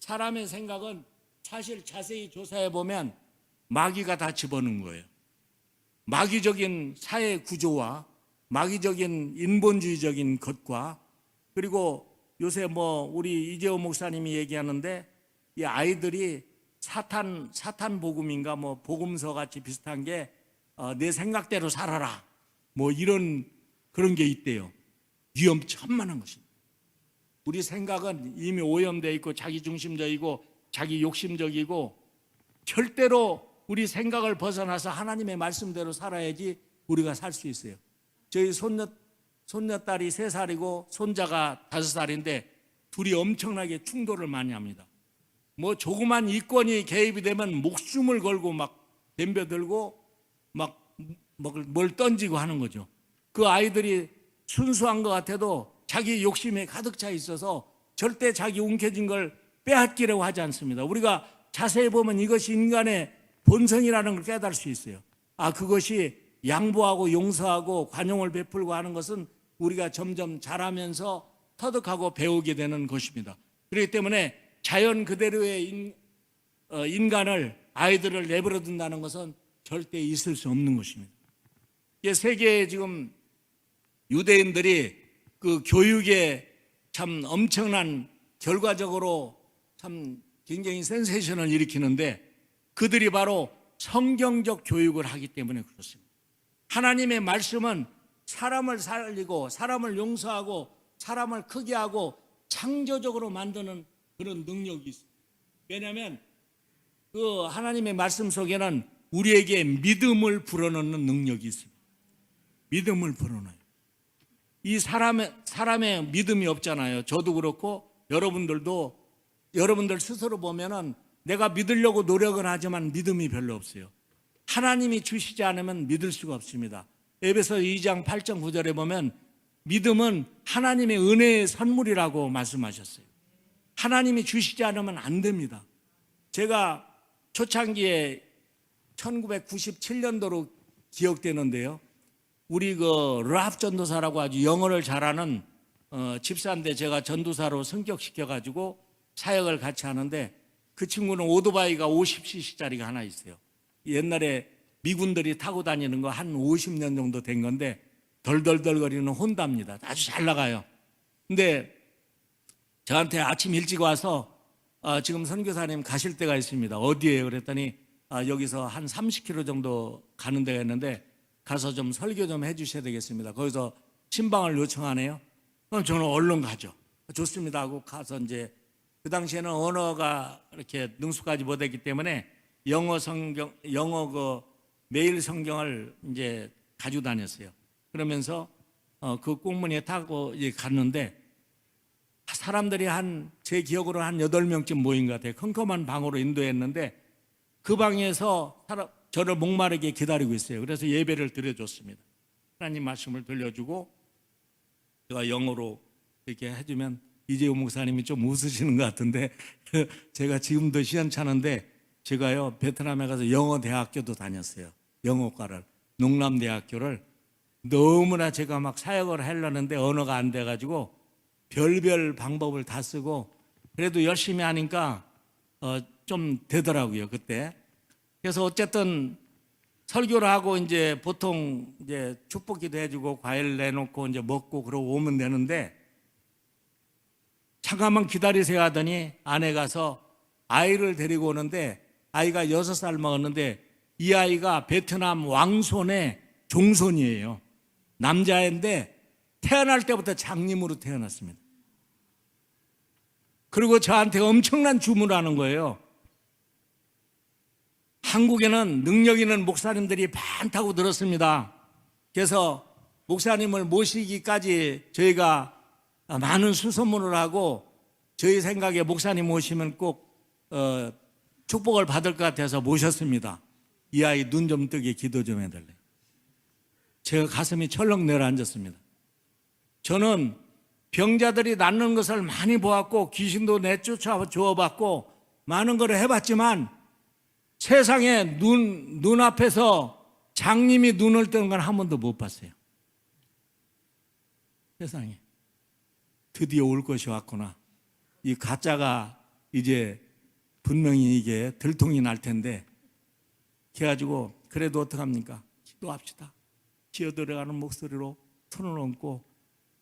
사람의 생각은 사실 자세히 조사해 보면 마귀가 다 집어넣은 거예요. 마귀적인 사회 구조와 마귀적인 인본주의적인 것과, 그리고 요새 우리 이재호 목사님이 얘기하는데 이 아이들이 사탄 복음인가 복음서 같이 비슷한 게 내 생각대로 살아라 이런 그런 게 있대요. 위험천만한 것입니다. 우리 생각은 이미 오염되어 있고 자기중심적이고 자기 욕심적이고, 절대로 우리 생각을 벗어나서 하나님의 말씀대로 살아야지 우리가 살 수 있어요. 저희 손녀딸이 3살이고 손자가 5살인데 둘이 엄청나게 충돌을 많이 합니다. 조그만 이권이 개입이 되면 목숨을 걸고 막 덤벼들고 막 뭘 던지고 하는 거죠. 그 아이들이 순수한 것 같아도 자기 욕심에 가득 차 있어서 절대 자기 움켜쥔 걸 빼앗기려고 하지 않습니다. 우리가 자세히 보면 이것이 인간의 본성이라는 걸 깨달을 수 있어요. 그것이 양보하고 용서하고 관용을 베풀고 하는 것은 우리가 점점 자라면서 터득하고 배우게 되는 것입니다. 그렇기 때문에 자연 그대로의 인간을, 아이들을 내버려 둔다는 것은 절대 있을 수 없는 것입니다. 세계에 지금 유대인들이 그 교육에 참 엄청난, 결과적으로 참 굉장히 센세이션을 일으키는데, 그들이 바로 성경적 교육을 하기 때문에 그렇습니다. 하나님의 말씀은 사람을 살리고 사람을 용서하고 사람을 크게 하고 창조적으로 만드는 그런 능력이 있습니다. 왜냐하면 그 하나님의 말씀 속에는 우리에게 믿음을 불어넣는 능력이 있습니다. 믿음을 불어넣어요. 이 사람의 믿음이 없잖아요. 저도 그렇고 여러분들도, 여러분들 스스로 보면은 내가 믿으려고 노력을 하지만 믿음이 별로 없어요. 하나님이 주시지 않으면 믿을 수가 없습니다. 에베소 2장 8절 9절에 보면 믿음은 하나님의 은혜의 선물이라고 말씀하셨어요. 하나님이 주시지 않으면 안 됩니다. 제가 초창기에 1997년도로 기억되는데요. 우리 그 르합 전도사라고 아주 영어를 잘하는 집사인데, 제가 전도사로 승격시켜가지고 사역을 같이 하는데, 그 친구는 오토바이가 50cc짜리가 하나 있어요. 옛날에 미군들이 타고 다니는 거 한 50년 정도 된 건데 덜덜덜거리는 혼다입니다. 아주 잘 나가요. 근데 저한테 아침 일찍 와서 지금 선교사님 가실 데가 있습니다. 어디예요? 그랬더니 여기서 한 30km 정도 가는 데가 있는데 가서 좀 설교 좀 해주셔야 되겠습니다. 거기서 신방을 요청하네요. 그럼 저는 얼른 가죠. 좋습니다 하고 가서, 이제 그 당시에는 언어가 이렇게 능숙하지 못했기 때문에 영어 그 메일 성경을 이제 가지고 다녔어요. 그러면서 그 꽁무니에 타고 이제 갔는데, 사람들이 제 기억으로 한 8명쯤 모인 것 같아요. 컴컴한 방으로 인도했는데 그 방에서 저를 목마르게 기다리고 있어요. 그래서 예배를 드려줬습니다. 하나님 말씀을 들려주고 제가 영어로 이렇게 해주면 이재용 목사님이 좀 웃으시는 것 같은데, 제가 지금도 시원찮은데 제가요 베트남에 가서 영어 대학교도 다녔어요. 영어과를, 농남대학교를. 너무나 제가 막 사역을 하려는데 언어가 안 돼가지고 별별 방법을 다 쓰고, 그래도 열심히 하니까 좀 되더라고요 그때. 그래서 어쨌든 설교를 하고 이제 보통 이제 축복기도 해주고 과일 내놓고 이제 먹고 그러고 오면 되는데, 잠깐만 기다리세요 하더니 아내 가서 아이를 데리고 오는데, 아이가 6살 먹었는데 이 아이가 베트남 왕손의 종손이에요. 남자인데 태어날 때부터 장님으로 태어났습니다. 그리고 저한테 엄청난 주문을 하는 거예요. 한국에는 능력 있는 목사님들이 많다고 들었습니다. 그래서 목사님을 모시기까지 저희가 많은 수소문을 하고, 저희 생각에 목사님 모시면 꼭 축복을 받을 것 같아서 모셨습니다. 이 아이 눈 좀 뜨게 기도 좀 해달래. 제가 가슴이 철렁 내려앉았습니다. 저는 병자들이 낫는 것을 많이 보았고 귀신도 내쫓아 주어봤고 많은 걸 해봤지만, 세상에 눈앞에서 장님이 눈을 뜨는 건 한 번도 못 봤어요. 세상에 드디어 올 것이 왔구나. 이 가짜가 이제 분명히 이게 들통이 날 텐데, 그래가지고 그래도 어떡합니까? 기도합시다. 기어들어가는 목소리로 손을 얹고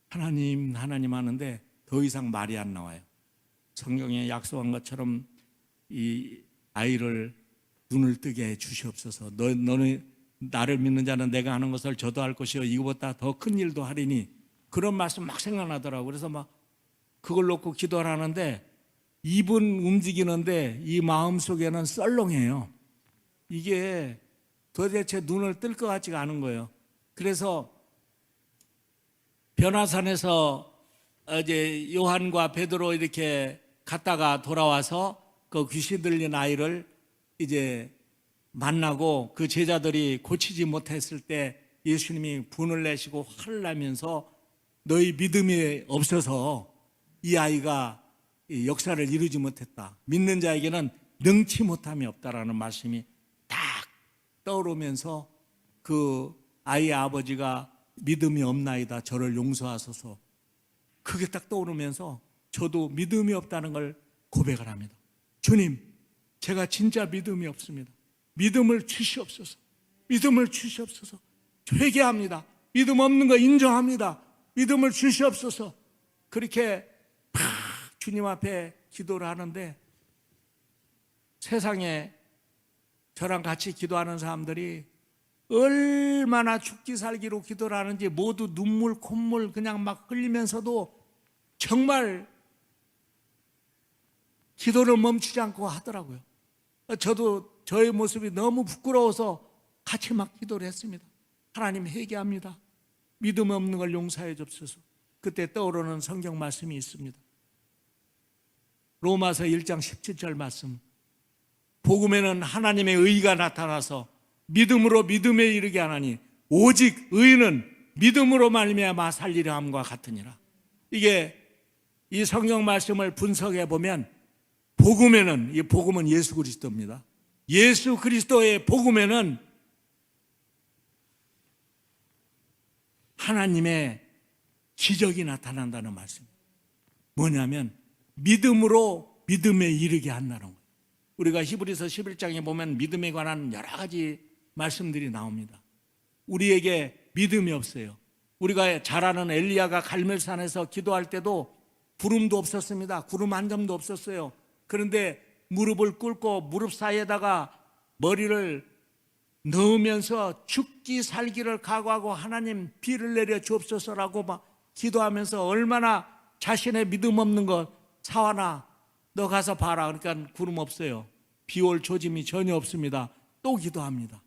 하나님 하나님 하는데 더 이상 말이 안 나와요. 성경에 약속한 것처럼 이 아이를 눈을 뜨게 해 주시옵소서. 너는 나를 믿는 자는 내가 하는 것을 저도 할 것이요 이거보다 더 큰 일도 하리니, 그런 말씀 막 생각나더라고요. 그래서 막 그걸 놓고 기도를 하는데 입은 움직이는데 이 마음 속에는 썰렁해요. 이게 도대체 눈을 뜰 것 같지가 않은 거예요. 그래서 변화산에서 이제 요한과 베드로 이렇게 갔다가 돌아와서 그 귀신 들린 아이를 이제 만나고, 그 제자들이 고치지 못했을 때 예수님이 분을 내시고 화를 나면서 너희 믿음이 없어서 이 아이가 역사를 이루지 못했다. 믿는 자에게는 능치 못함이 없다라는 말씀이 딱 떠오르면서 그 아이의 아버지가 믿음이 없나이다 저를 용서하소서, 그게 딱 떠오르면서 저도 믿음이 없다는 걸 고백을 합니다. 주님, 제가 진짜 믿음이 없습니다. 믿음을 주시옵소서. 믿음을 주시옵소서. 회개합니다. 믿음 없는 거 인정합니다. 믿음을 주시옵소서. 그렇게 팍 주님 앞에 기도를 하는데, 세상에 저랑 같이 기도하는 사람들이 얼마나 죽기 살기로 기도를 하는지 모두 눈물 콧물 그냥 막 흘리면서도 정말 기도를 멈추지 않고 하더라고요. 저도 저의 모습이 너무 부끄러워서 같이 막 기도를 했습니다. 하나님, 회개합니다. 믿음 없는 걸 용서해 주옵소서. 그때 떠오르는 성경 말씀이 있습니다. 로마서 1장 17절 말씀. 복음에는 하나님의 의가 나타나서 믿음으로 믿음에 이르게 하나니 오직 의는 믿음으로 말미암아 살리려 함과 같으니라. 이게 이 성경 말씀을 분석해 보면, 복음에는, 이 복음은 예수 그리스도입니다. 예수 그리스도의 복음에는 하나님의 기적이 나타난다는 말씀. 뭐냐면 믿음으로 믿음에 이르게 한다는 거예요. 우리가 히브리서 11장에 보면 믿음에 관한 여러 가지 말씀들이 나옵니다. 우리에게 믿음이 없어요. 우리가 잘 아는 엘리야가 갈멜산에서 기도할 때도 구름도 없었습니다. 구름 한 점도 없었어요. 그런데 무릎을 꿇고 무릎 사이에다가 머리를 넣으면서 죽기 살기를 각오하고 하나님 비를 내려 주옵소서라고 막 기도하면서 얼마나 자신의 믿음 없는 것, 사와나 너 가서 봐라. 그러니까 구름 없어요. 비 올 조짐이 전혀 없습니다. 또 기도합니다.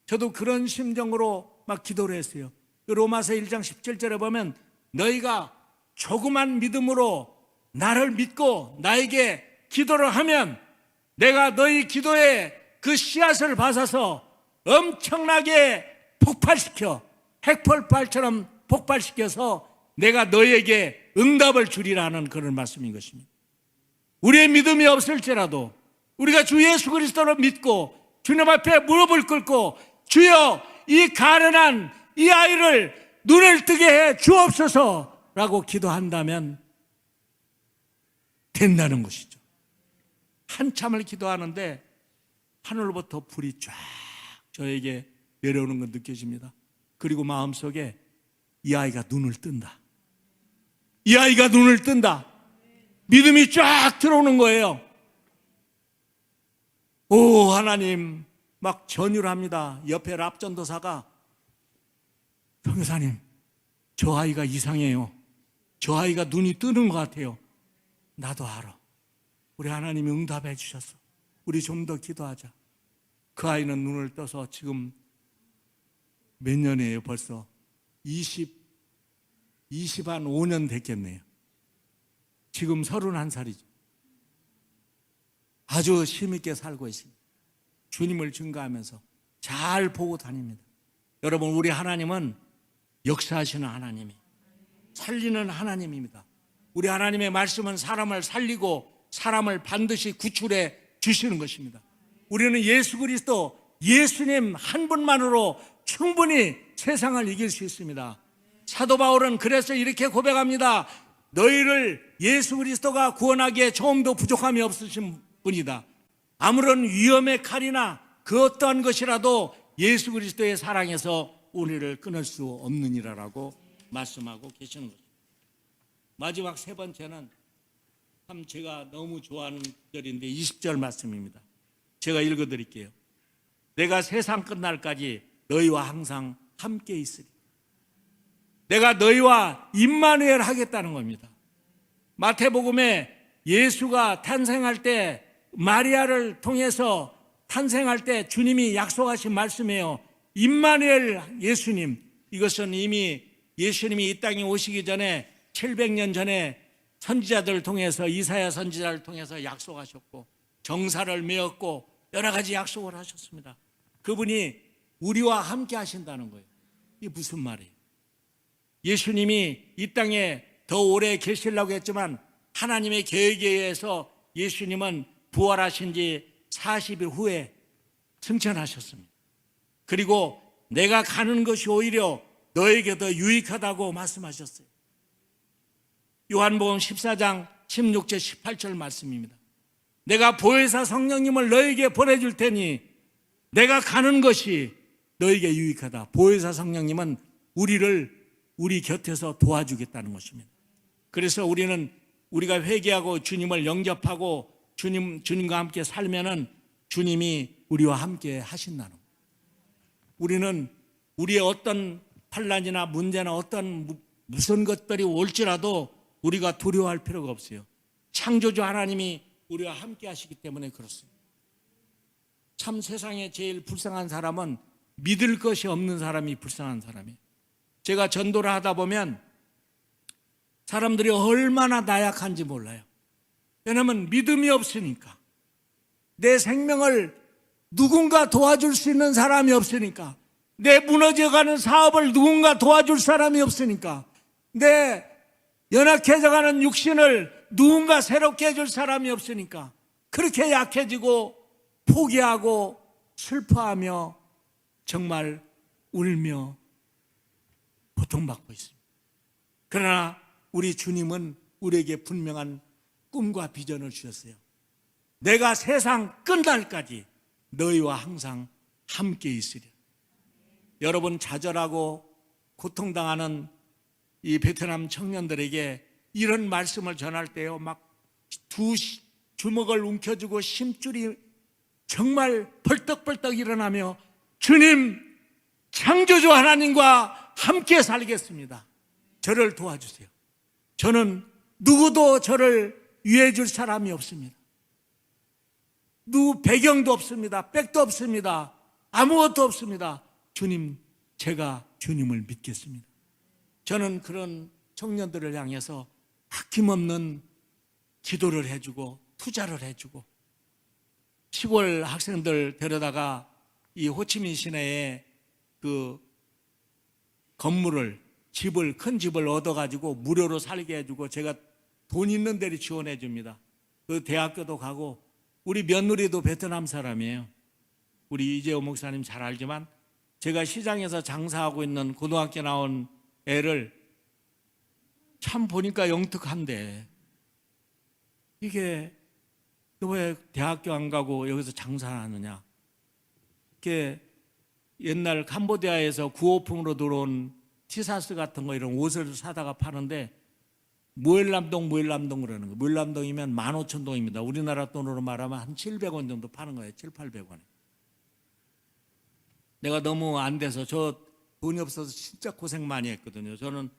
저도 그런 심정으로 막 기도를 했어요. 로마서 1장 17절에 보면 너희가 조그만 믿음으로 나를 믿고 나에게 기도를 하면 내가 너희 기도에 그 씨앗을 받아서 엄청나게 폭발시켜, 핵폭발처럼 폭발시켜서 내가 너희에게 응답을 주리라는 그런 말씀인 것입니다. 우리의 믿음이 없을지라도 우리가 주 예수 그리스도를 믿고 주님 앞에 무릎을 꿇고 주여 이 가련한 이 아이를 눈을 뜨게 해 주옵소서라고 기도한다면 된다는 것이죠. 한참을 기도하는데 하늘로부터 불이 쫙 저에게 내려오는 건 느껴집니다. 그리고 마음속에 이 아이가 눈을 뜬다. 이 아이가 눈을 뜬다. 믿음이 쫙 들어오는 거예요. 오, 하나님, 막 전율을 합니다. 옆에 랍전도사가 변호사님, 저 아이가 이상해요. 저 아이가 눈이 뜨는 것 같아요. 나도 알아. 우리 하나님이 응답해 주셨어. 우리 좀 더 기도하자. 그 아이는 눈을 떠서 지금 몇 년이에요? 벌써 20한 5년 됐겠네요. 지금 31살이죠. 아주 힘있게 살고 있습니다. 주님을 증거하면서 잘 보고 다닙니다. 여러분, 우리 하나님은 역사하시는 하나님이 살리는 하나님입니다. 우리 하나님의 말씀은 사람을 살리고 사람을 반드시 구출해 주시는 것입니다. 우리는 예수 그리스도, 예수님 한 분만으로 충분히 세상을 이길 수 있습니다. 사도 바울은 그래서 이렇게 고백합니다. 너희를 예수 그리스도가 구원하기에 조금도 부족함이 없으신 분이다. 아무런 위험의 칼이나 그 어떠한 것이라도 예수 그리스도의 사랑에서 우리를 끊을 수 없느니라라고 말씀하고 계시는 것입니다. 마지막 세 번째는 참 제가 너무 좋아하는 구절인데 20절 말씀입니다. 제가 읽어드릴게요. 내가 세상 끝날까지 너희와 항상 함께 있으리. 내가 너희와 임마누엘 하겠다는 겁니다. 마태복음에 예수가 탄생할 때 마리아를 통해서 탄생할 때 주님이 약속하신 말씀이에요. 임마누엘 예수님. 이것은 이미 예수님이 이 땅에 오시기 전에 700년 전에 선지자들을 통해서 이사야 선지자를 통해서 약속하셨고 정사를 메었고 여러 가지 약속을 하셨습니다. 그분이 우리와 함께 하신다는 거예요. 이게 무슨 말이에요? 예수님이 이 땅에 더 오래 계시려고 했지만 하나님의 계획에 의해서 예수님은 부활하신 지 40일 후에 승천하셨습니다. 그리고 내가 가는 것이 오히려 너에게 더 유익하다고 말씀하셨어요. 요한복음 14장 16절 18절 말씀입니다. 내가 보혜사 성령님을 너에게 보내줄 테니 내가 가는 것이 너에게 유익하다. 보혜사 성령님은 우리 곁에서 도와주겠다는 것입니다. 그래서 우리가 회개하고 주님을 영접하고 주님과 함께 살면은 주님이 우리와 함께 하신다는 거예요. 우리는 우리의 어떤 환난이나 문제나 어떤 무슨 것들이 올지라도 우리가 두려워할 필요가 없어요. 창조주 하나님이 우리와 함께 하시기 때문에 그렇습니다. 참 세상에 제일 불쌍한 사람은 믿을 것이 없는 사람이 불쌍한 사람이에요. 제가 전도를 하다 보면 사람들이 얼마나 나약한지 몰라요. 왜냐하면 믿음이 없으니까, 내 생명을 누군가 도와줄 수 있는 사람이 없으니까, 내 무너져가는 사업을 누군가 도와줄 사람이 없으니까, 내 연약해져가는 육신을 누군가 새롭게 해줄 사람이 없으니까 그렇게 약해지고 포기하고 슬퍼하며 정말 울며 고통받고 있습니다. 그러나 우리 주님은 우리에게 분명한 꿈과 비전을 주셨어요. 내가 세상 끝날까지 너희와 항상 함께 있으리라. 여러분, 좌절하고 고통당하는 이 베트남 청년들에게 이런 말씀을 전할 때요, 막 두 주먹을 움켜쥐고 심줄이 정말 벌떡벌떡 일어나며 주님, 창조주 하나님과 함께 살겠습니다. 저를 도와주세요. 저는 누구도 저를 위해 줄 사람이 없습니다. 누구 배경도 없습니다. 백도 없습니다. 아무것도 없습니다. 주님, 제가 주님을 믿겠습니다. 저는 그런 청년들을 향해서 아낌없는 기도를 해주고 투자를 해주고, 시골 학생들 데려다가 이 호치민 시내에 그 건물을, 큰 집을 얻어가지고 무료로 살게 해주고, 제가 돈 있는 데를 지원해 줍니다. 그 대학교도 가고, 우리 며느리도 베트남 사람이에요. 우리 이재호 목사님 잘 알지만 제가 시장에서 장사하고 있는 고등학교 나온 애를 참 보니까 영특한데, 이게 너 왜 대학교 안 가고 여기서 장사하느냐. 이렇게 옛날 캄보디아에서 구호품으로 들어온 티사스 같은 거, 이런 옷을 사다가 파는데 무엘람동 그러는 거예요. 무엘람동이면 15,000동입니다. 우리나라 돈으로 말하면 한 700원 정도 파는 거예요. 700~800원에. 내가 너무 안 돼서, 저 돈이 없어서 진짜 고생 많이 했거든요. 저는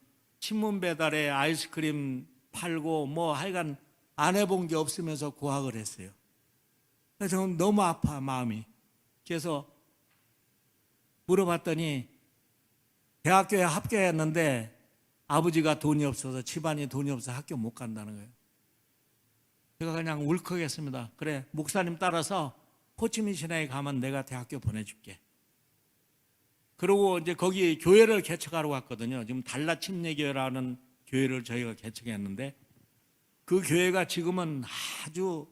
신문 배달에 아이스크림 팔고 뭐 하여간 안 해본 게 없으면서 고학을 했어요. 그래서 저는 너무 아파, 마음이. 그래서 물어봤더니 대학교에 합격했는데 아버지가 돈이 없어서, 집안이 돈이 없어서 학교 못 간다는 거예요. 제가 그냥 울컥했습니다. 그래, 목사님 따라서 호치민 시내에 가면 내가 대학교 보내줄게. 그리고 이제 거기 교회를 개척하러 갔거든요. 지금 달라 침례교회라는 교회를 저희가 개척했는데, 그 교회가 지금은 아주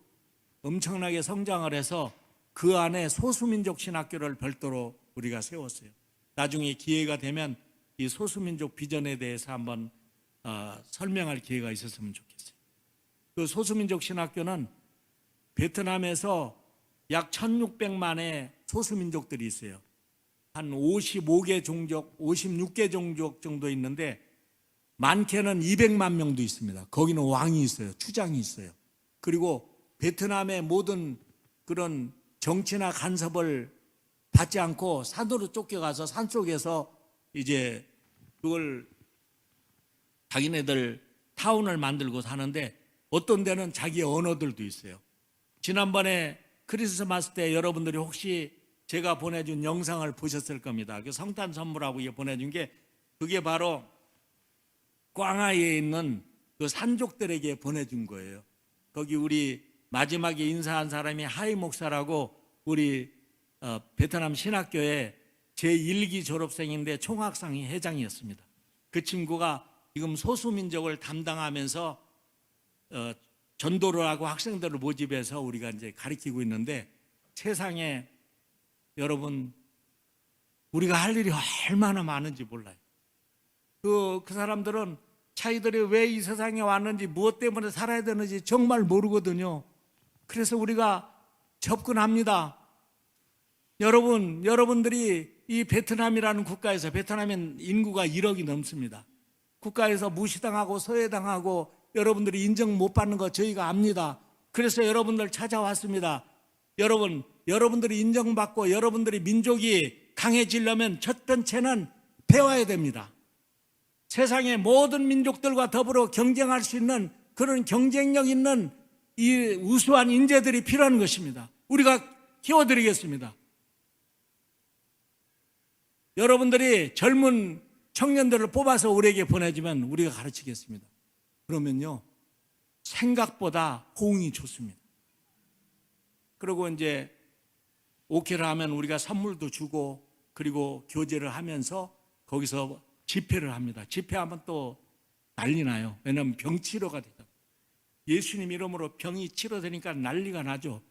엄청나게 성장을 해서 그 안에 소수민족 신학교를 별도로 우리가 세웠어요. 나중에 기회가 되면 이 소수민족 비전에 대해서 한번 설명할 기회가 있었으면 좋겠어요. 그 소수민족 신학교는 베트남에서 약 1600만의 소수민족들이 있어요. 한 55개 종족, 56개 종족 정도 있는데 많게는 200만 명도 있습니다. 거기는 왕이 있어요. 추장이 있어요. 그리고 베트남의 모든 그런 정치나 간섭을 받지 않고 산으로 쫓겨가서 산속에서 이제 그걸 자기네들 타운을 만들고 사는데, 어떤 데는 자기의 언어들도 있어요. 지난번에 크리스마스 때 여러분들이 혹시 제가 보내준 영상을 보셨을 겁니다. 그 성탄 선물하고 보내준 게, 그게 바로 꽝하이에 있는 그 산족들에게 보내준 거예요. 거기 우리 마지막에 인사한 사람이 하이 목사라고, 우리 베트남 신학교의 제1기 졸업생인데 총학상회 회장이었습니다. 그 친구가 지금 소수민족을 담당하면서 전도를 하고 학생들을 모집해서 우리가 이제 가르치고 있는데, 세상에 여러분, 우리가 할 일이 얼마나 많은지 몰라요. 그 사람들은 자기들이 왜 이 세상에 왔는지, 무엇 때문에 살아야 되는지 정말 모르거든요. 그래서 우리가 접근합니다. 여러분들이 이 베트남이라는 국가에서, 베트남엔 인구가 1억이 넘습니다. 국가에서 무시당하고 소외당하고 여러분들이 인정 못 받는 거 저희가 압니다. 그래서 여러분들 찾아왔습니다. 여러분들이 인정받고 여러분들이 민족이 강해지려면 첫 번째는 배워야 됩니다. 세상의 모든 민족들과 더불어 경쟁할 수 있는 그런 경쟁력 있는 이 우수한 인재들이 필요한 것입니다. 우리가 키워드리겠습니다. 여러분들이 젊은 청년들을 뽑아서 우리에게 보내주면 우리가 가르치겠습니다. 그러면요, 생각보다 호응이 좋습니다. 그리고 이제 오케이를 하면 우리가 선물도 주고, 그리고 교제를 하면서 거기서 집회를 합니다. 집회하면 또 난리 나요. 왜냐하면 병치료가 되죠. 예수님 이름으로 병이 치료되니까 난리가 나죠.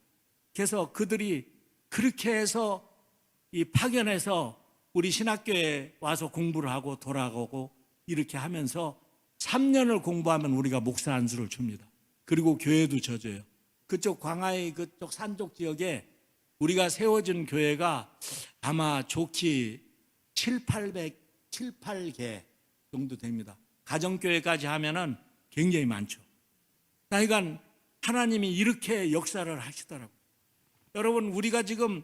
그래서 그들이 그렇게 해서 이 파견해서 우리 신학교에 와서 공부를 하고 돌아가고 이렇게 하면서 3년을 공부하면 우리가 목사 안수를 줍니다. 그리고 교회도 져줘요. 그쪽 광화의 그쪽 산쪽 지역에 우리가 세워진 교회가 아마 좋기 8개 정도 됩니다. 가정교회까지 하면은 굉장히 많죠. 그러니까 하나님이 이렇게 역사를 하시더라고요. 여러분, 우리가 지금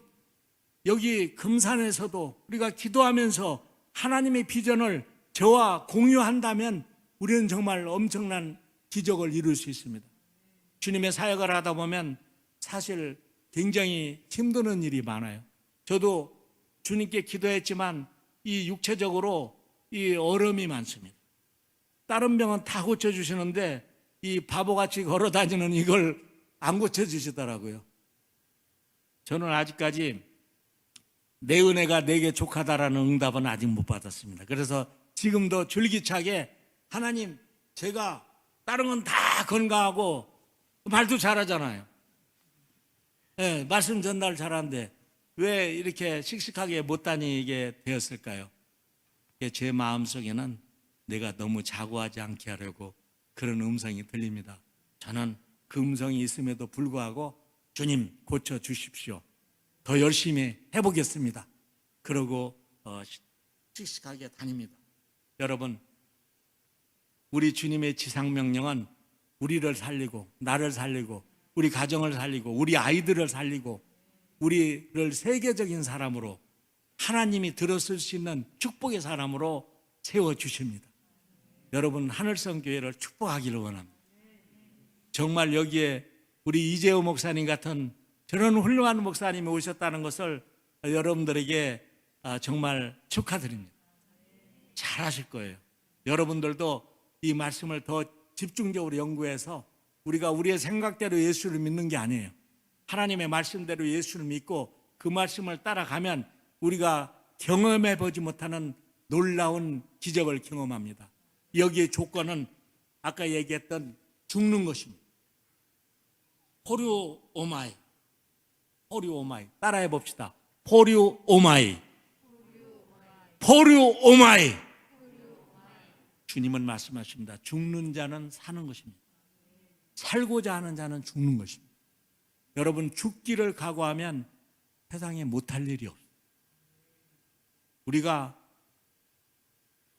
여기 금산에서도 우리가 기도하면서 하나님의 비전을 저와 공유한다면 우리는 정말 엄청난 기적을 이룰 수 있습니다. 주님의 사역을 하다 보면 사실 굉장히 힘드는 일이 많아요. 저도 주님께 기도했지만 이 육체적으로 이 어려움이 많습니다. 다른 병은 다 고쳐주시는데 이 바보같이 걸어다니는 이걸 안 고쳐주시더라고요. 저는 아직까지 내 은혜가 내게 족하다라는 응답은 아직 못 받았습니다. 그래서 지금도 줄기차게 하나님, 제가 다른 건 다 건강하고 말도 잘하잖아요. 네, 말씀 전달 잘하는데 왜 이렇게 씩씩하게 못 다니게 되었을까요? 제 마음속에는 내가 너무 자고하지 않게 하려고 그런 음성이 들립니다. 저는 그 음성이 있음에도 불구하고 주님 고쳐주십시오, 더 열심히 해보겠습니다, 그러고 씩씩하게 다닙니다. 여러분, 우리 주님의 지상명령은 우리를 살리고 나를 살리고 우리 가정을 살리고 우리 아이들을 살리고 우리를 세계적인 사람으로, 하나님이 들었을 수 있는 축복의 사람으로 세워주십니다. 여러분, 하늘성 교회를 축복하기를 원합니다. 정말 여기에 우리 이재호 목사님 같은 저런 훌륭한 목사님이 오셨다는 것을 여러분들에게 정말 축하드립니다. 잘하실 거예요. 여러분들도 이 말씀을 더 집중적으로 연구해서 우리가 우리의 생각대로 예수를 믿는 게 아니에요. 하나님의 말씀대로 예수를 믿고 그 말씀을 따라가면 우리가 경험해 보지 못하는 놀라운 기적을 경험합니다. 여기에 조건은 아까 얘기했던 죽는 것입니다. 포류 오마이, 포류 오마이, 따라해 봅시다. 포류 오마이, 포류 오마이. 주님은 말씀하십니다. 죽는 자는 사는 것입니다. 살고자 하는 자는 죽는 것입니다. 여러분, 죽기를 각오하면 세상에 못할 일이 없어요. 우리가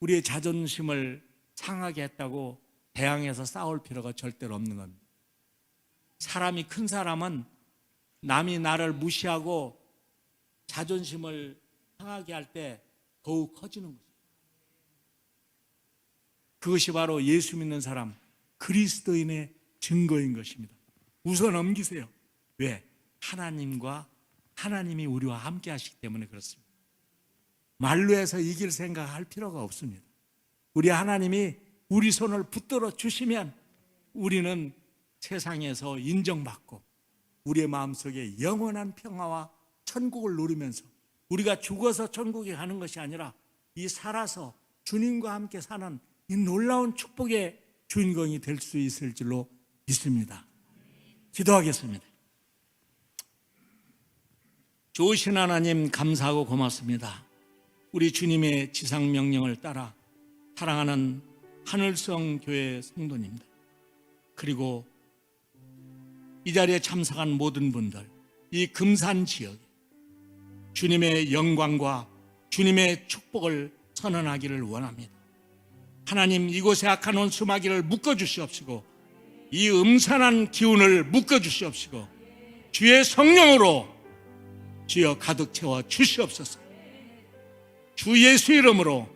우리의 자존심을 상하게 했다고 대항해서 싸울 필요가 절대로 없는 겁니다. 사람이 큰 사람은 남이 나를 무시하고 자존심을 상하게 할 때 더욱 커지는 것입니다. 그것이 바로 예수 믿는 사람, 그리스도인의 증거인 것입니다. 우선 넘기세요. 왜? 하나님이 우리와 함께 하시기 때문에 그렇습니다. 말로 해서 이길 생각할 필요가 없습니다. 우리 하나님이 우리 손을 붙들어 주시면 우리는 세상에서 인정받고 우리의 마음속에 영원한 평화와 천국을 누리면서 우리가 죽어서 천국에 가는 것이 아니라 이 살아서 주님과 함께 사는 이 놀라운 축복의 주인공이 될 수 있을 줄로 믿습니다. 기도하겠습니다. 좋으신 하나님, 감사하고 고맙습니다. 우리 주님의 지상명령을 따라 사랑하는 하늘성 교회 성도님들, 그리고 이 자리에 참석한 모든 분들, 이 금산 지역에 주님의 영광과 주님의 축복을 선언하기를 원합니다. 하나님, 이곳에 악한 원수마귀를 묶어주시옵시고 이 음산한 기운을 묶어주시옵시고 주의 성령으로 주여 가득 채워 주시옵소서. 주 예수 이름으로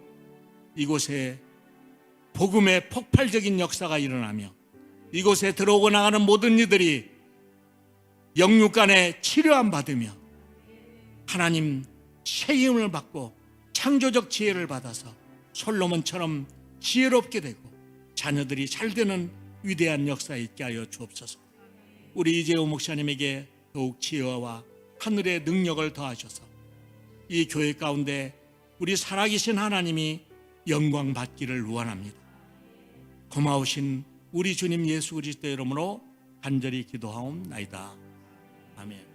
이곳에 복음의 폭발적인 역사가 일어나며 이곳에 들어오고 나가는 모든 이들이 영육간에 치료함 받으며 하나님 책임을 받고 창조적 지혜를 받아서 솔로몬처럼 지혜롭게 되고 자녀들이 잘 되는 위대한 역사에 있게 하여 주옵소서. 우리 이재호 목사님에게 더욱 지혜와 하늘의 능력을 더하셔서 이 교회 가운데 우리 살아계신 하나님이 영광 받기를 원합니다. 고마우신 우리 주님 예수 그리스도 이름으로 간절히 기도하옵나이다. 아멘.